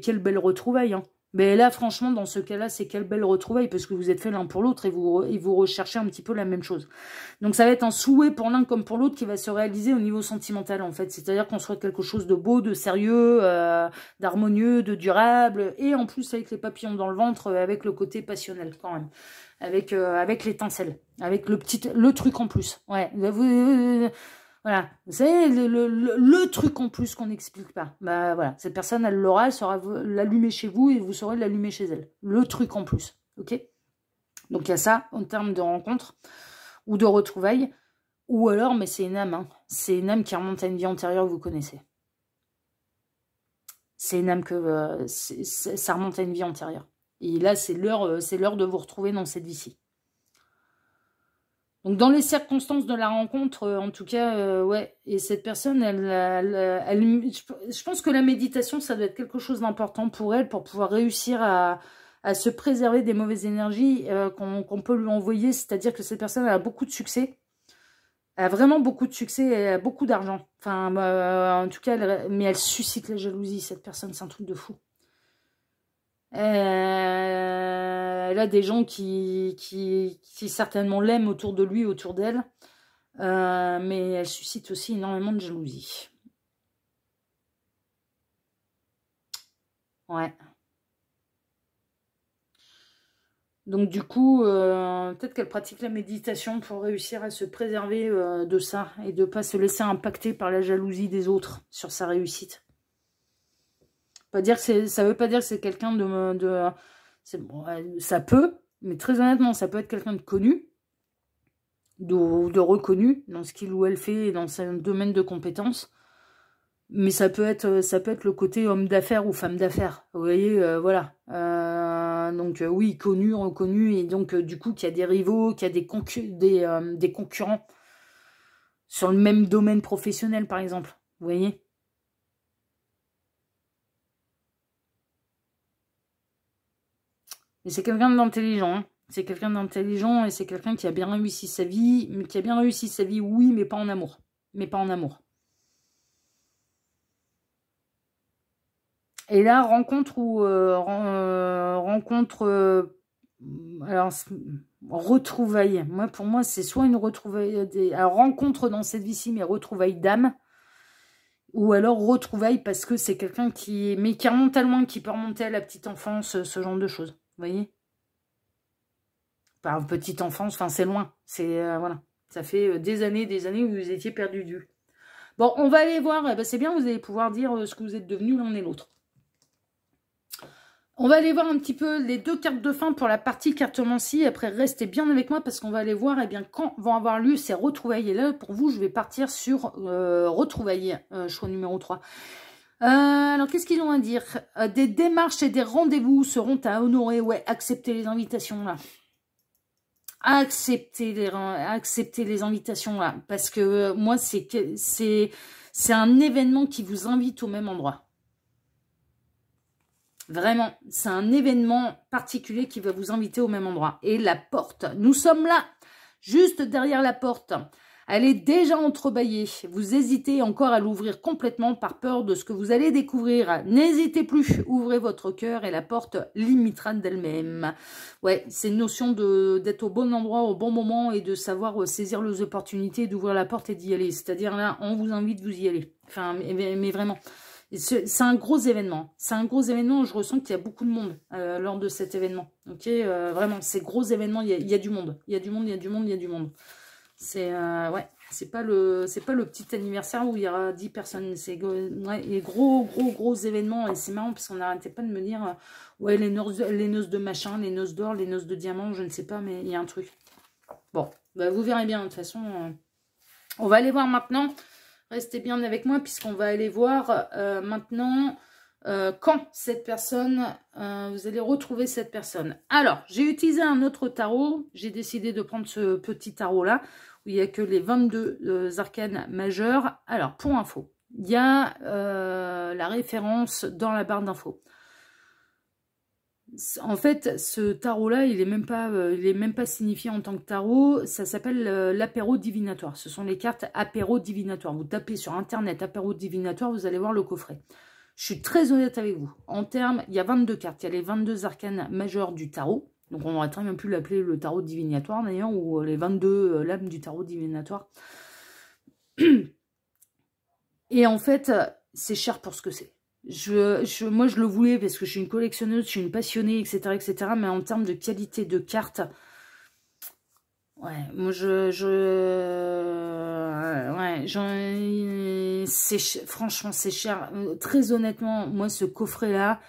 quelle belle retrouvaille, hein. Mais là, franchement, dans ce cas-là, c'est quelle belle retrouvaille, parce que vous êtes fait l'un pour l'autre et vous recherchez un petit peu la même chose. Donc ça va être un souhait pour l'un comme pour l'autre qui va se réaliser au niveau sentimental, en fait. C'est-à-dire qu'on souhaite quelque chose de beau, de sérieux, d'harmonieux, de durable, et en plus avec les papillons dans le ventre, avec le côté passionnel quand même. Avec l'étincelle, avec le truc en plus. Ouais, voilà, vous savez, le truc en plus qu'on n'explique pas. Bah voilà, cette personne, elle l'aura, elle saura l'allumer chez vous et vous saurez l'allumer chez elle. Le truc en plus, ok? Donc il y a ça en termes de rencontre ou de retrouvailles. Ou alors, mais c'est une âme, hein. C'est une âme qui remonte à une vie antérieure que vous connaissez. C'est une âme que ça remonte à une vie antérieure. Et là, c'est l'heure de vous retrouver dans cette vie-ci. Donc, dans les circonstances de la rencontre, en tout cas, ouais. Et cette personne, je pense que la méditation, ça doit être quelque chose d'important pour elle, pour pouvoir réussir à se préserver des mauvaises énergies qu'on peut lui envoyer. C'est-à-dire que cette personne elle a beaucoup de succès. Elle a vraiment beaucoup de succès, elle a beaucoup d'argent. Enfin, en tout cas, mais elle suscite la jalousie, cette personne, c'est un truc de fou. Elle a des gens qui certainement l'aiment autour de lui, autour d'elle. Mais elle suscite aussi énormément de jalousie. Ouais. Donc du coup, peut-être qu'elle pratique la méditation pour réussir à se préserver de ça et de ne pas se laisser impacter par la jalousie des autres sur sa réussite. Pas dire que ça veut pas dire que c'est quelqu'un bon, ça peut, mais très honnêtement, ça peut être quelqu'un de connu, de reconnu dans ce qu'il ou elle fait et dans son domaine de compétences. Mais ça peut être le côté homme d'affaires ou femme d'affaires. Vous voyez, voilà. Donc oui, connu, reconnu, et donc du coup qu'il y a des rivaux, qu'il y a des concurrents sur le même domaine professionnel, par exemple. Vous voyez? Et c'est quelqu'un d'intelligent, hein. C'est quelqu'un d'intelligent et c'est quelqu'un qui a bien réussi sa vie, mais qui a bien réussi sa vie, oui, mais pas en amour. Mais pas en amour. Et là, rencontre alors, retrouvailles. Pour moi, c'est soit une retrouvaille, alors, rencontre dans cette vie-ci, mais retrouvailles d'âme, ou alors retrouvailles parce que c'est quelqu'un qui remonte à loin, qui peut remonter à la petite enfance, ce genre de choses. Vous voyez? Enfin, petite enfance, enfin, c'est loin. C'est, voilà. Ça fait des années où vous étiez perdu de vue. Bon, on va aller voir. Eh ben, c'est bien, vous allez pouvoir dire ce que vous êtes devenus l'un et l'autre. On va aller voir un petit peu les deux cartes de fin pour la partie cartomancie. Après, restez bien avec moi parce qu'on va aller voir quand vont avoir lieu ces retrouvailles. Et là, pour vous, je vais partir sur retrouvailles, choix numéro 3. Alors, qu'est-ce qu'ils ont à dire? Des démarches et des rendez-vous seront à honorer. Ouais, acceptez les invitations, là. Acceptez les invitations, là. Parce que moi, c'est un événement qui vous invite au même endroit. Vraiment, c'est un événement particulier qui va vous inviter au même endroit. Et la porte, nous sommes là, juste derrière la porte. Elle est déjà entrebâillée. Vous hésitez encore à l'ouvrir complètement par peur de ce que vous allez découvrir. N'hésitez plus, ouvrez votre cœur et la porte limitera d'elle-même. Ouais, c'est une notion d'être au bon endroit, au bon moment et de savoir saisir les opportunités, d'ouvrir la porte et d'y aller. C'est-à-dire là, on vous invite, vous y allez. Enfin, mais vraiment. C'est un gros événement. C'est un gros événement où je ressens qu'il y a beaucoup de monde lors de cet événement. Ok, vraiment, c'est gros événement, il y a du monde. Il y a du monde, il y a du monde, il y a du monde. C'est ouais, c'est pas le petit anniversaire où il y aura 10 personnes. C'est ouais, les gros événements. Et c'est marrant parce qu'on n'arrêtait pas de me dire ouais, les noces de machin, les noces d'or, les noces de diamant, je ne sais pas, mais il y a un truc. Bon, bah, vous verrez bien de toute façon. On va aller voir maintenant. Restez bien avec moi puisqu'on va aller voir maintenant quand cette personne, vous allez retrouver cette personne. Alors, j'ai utilisé un autre tarot. J'ai décidé de prendre ce petit tarot-là où il n'y a que les 22 arcanes majeurs. Alors, pour info, il y a la référence dans la barre d'infos. En fait, ce tarot-là, il est même pas signifié en tant que tarot. Ça s'appelle l'apéro divinatoire. Ce sont les cartes apéro divinatoire. Vous tapez sur Internet apéro divinatoire, vous allez voir le coffret. Je suis très honnête avec vous. En termes, il y a 22 cartes. Il y a les 22 arcanes majeurs du tarot. Donc, on aurait très bien pu l'appeler le tarot divinatoire, d'ailleurs, ou les 22 lames du tarot divinatoire. Et en fait, c'est cher pour ce que c'est. Moi, je le voulais parce que je suis une collectionneuse, je suis une passionnée, etc., etc. Mais en termes de qualité de cartes, ouais, moi, franchement, c'est cher. Très honnêtement, moi, ce coffret-là,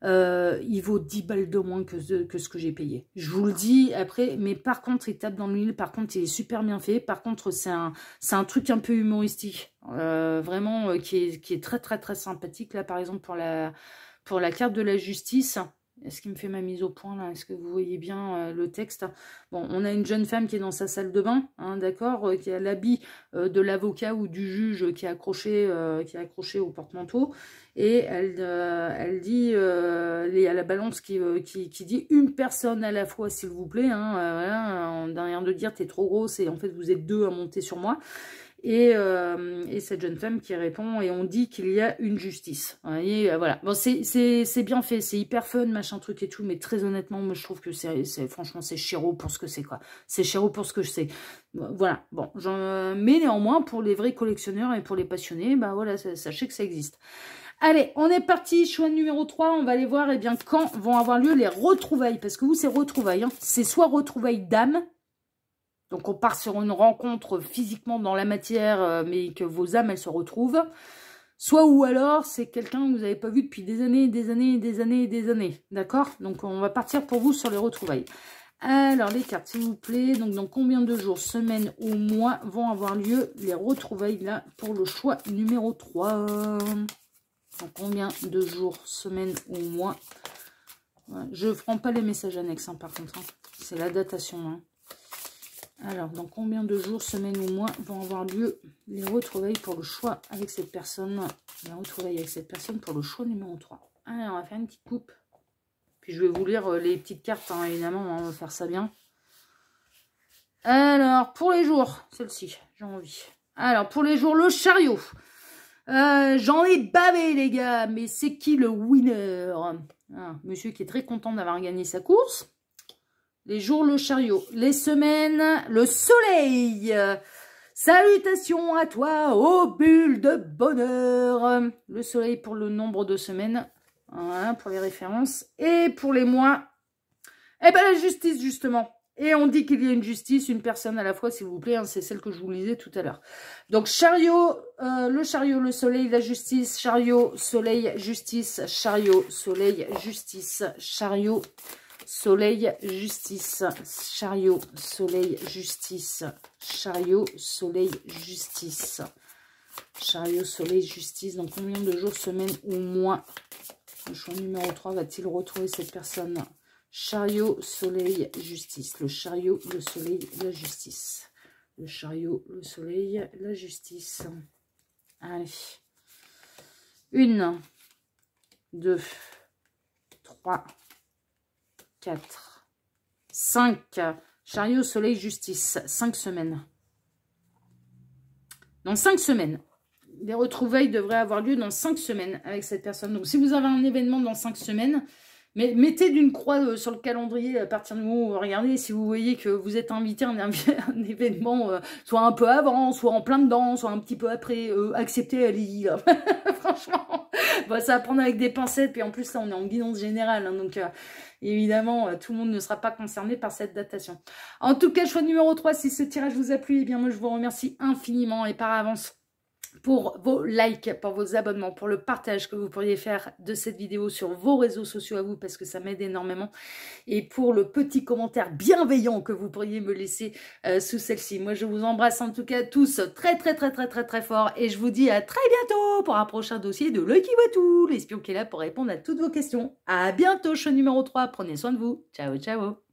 il vaut 10 balles de moins que ce que j'ai payé. Je vous le dis après, mais par contre, il tape dans l'huile. Par contre, il est super bien fait. Par contre, c'est un truc un peu humoristique. Vraiment, qui est très, très, très sympathique. Là, par exemple, pour la carte de la justice. Est-ce qu'il me fait ma mise au point, là? Est-ce que vous voyez bien le texte? Bon, on a une jeune femme qui est dans sa salle de bain, hein, d'accord, qui a l'habit de l'avocat ou du juge qui est accroché au porte-manteau. Et elle dit, il y a la balance qui dit une personne à la fois, s'il vous plaît. Hein, voilà, derrière de dire, t'es trop grosse et en fait, vous êtes deux à monter sur moi. Et cette jeune femme qui répond, et on dit qu'il y a une justice. Et voilà. Bon, c'est bien fait, c'est hyper fun, machin truc et tout, mais très honnêtement, moi je trouve que franchement, c'est chéro pour ce que c'est, quoi. C'est chéro pour ce que c'est. Voilà. Bon, mais néanmoins, pour les vrais collectionneurs et pour les passionnés, bah voilà, sachez que ça existe. Allez, on est parti, choix numéro 3, on va aller voir eh bien, quand vont avoir lieu les retrouvailles. Parce que vous, c'est retrouvailles. Hein. C'est soit retrouvailles d'âme. Donc, on part sur une rencontre physiquement dans la matière, mais que vos âmes, elles se retrouvent. Soit ou alors, c'est quelqu'un que vous n'avez pas vu depuis des années, des années, des années, des années. D'accord? Donc, on va partir pour vous sur les retrouvailles. Alors, les cartes, s'il vous plaît. Donc, dans combien de jours, semaines ou mois vont avoir lieu les retrouvailles, là, pour le choix numéro 3? Dans combien de jours, semaines ou mois? Ouais, je ne prends pas les messages annexes, hein, par contre. Hein. C'est la datation, hein. Alors, dans combien de jours, semaines ou mois vont avoir lieu les retrouvailles pour le choix avec cette personne? Les retrouvailles avec cette personne pour le choix numéro 3. Alors, on va faire une petite coupe. Puis, je vais vous lire les petites cartes, hein, évidemment. On va faire ça bien. Alors, pour les jours, celle-ci, j'ai envie. Alors, pour les jours, le chariot. J'en ai bavé, les gars. Mais c'est qui le winner? Monsieur qui est très content d'avoir gagné sa course. Les jours, le chariot. Les semaines, le soleil. Salutations à toi, ô bulle de bonheur. Le soleil pour le nombre de semaines. Voilà, pour les références. Et pour les mois, eh ben la justice, justement. Et on dit qu'il y a une justice, une personne à la fois, s'il vous plaît. Hein, c'est celle que je vous lisais tout à l'heure. Donc, chariot, le chariot, le soleil, la justice. Chariot, soleil, justice. Chariot, soleil, justice. Chariot, soleil, justice, chariot, soleil, justice, chariot, soleil, justice, chariot, soleil, justice. Dans combien de jours, semaines ou mois le choix numéro 3 va-t-il retrouver cette personne? Chariot, soleil, justice. Le chariot, le soleil, la justice. Le chariot, le soleil, la justice. Allez. 1, 2, 3, 4, 5, chariot, soleil, justice, 5 semaines. Dans 5 semaines. Les retrouvailles devraient avoir lieu dans 5 semaines avec cette personne. Donc, si vous avez un événement dans 5 semaines, Mais mettez d'une croix sur le calendrier à partir du moment où, regardez, si vous voyez que vous êtes invité à un événement, soit un peu avant, soit en plein dedans, soit un petit peu après, acceptez, allez-y, là. Franchement, bon, ça va prendre avec des pincettes, puis en plus, là, on est en guidance générale, hein, donc... évidemment, tout le monde ne sera pas concerné par cette datation. En tout cas, choix numéro 3, si ce tirage vous a plu, eh bien moi je vous remercie infiniment et par avance pour vos likes, pour vos abonnements, pour le partage que vous pourriez faire de cette vidéo sur vos réseaux sociaux à vous, parce que ça m'aide énormément, et pour le petit commentaire bienveillant que vous pourriez me laisser sous celle-ci. Moi, je vous embrasse en tout cas tous très très très très très très fort, et je vous dis à très bientôt pour un prochain dossier de Lucky Watou, l'espion qui est là pour répondre à toutes vos questions. À bientôt, show numéro 3, prenez soin de vous, ciao ciao.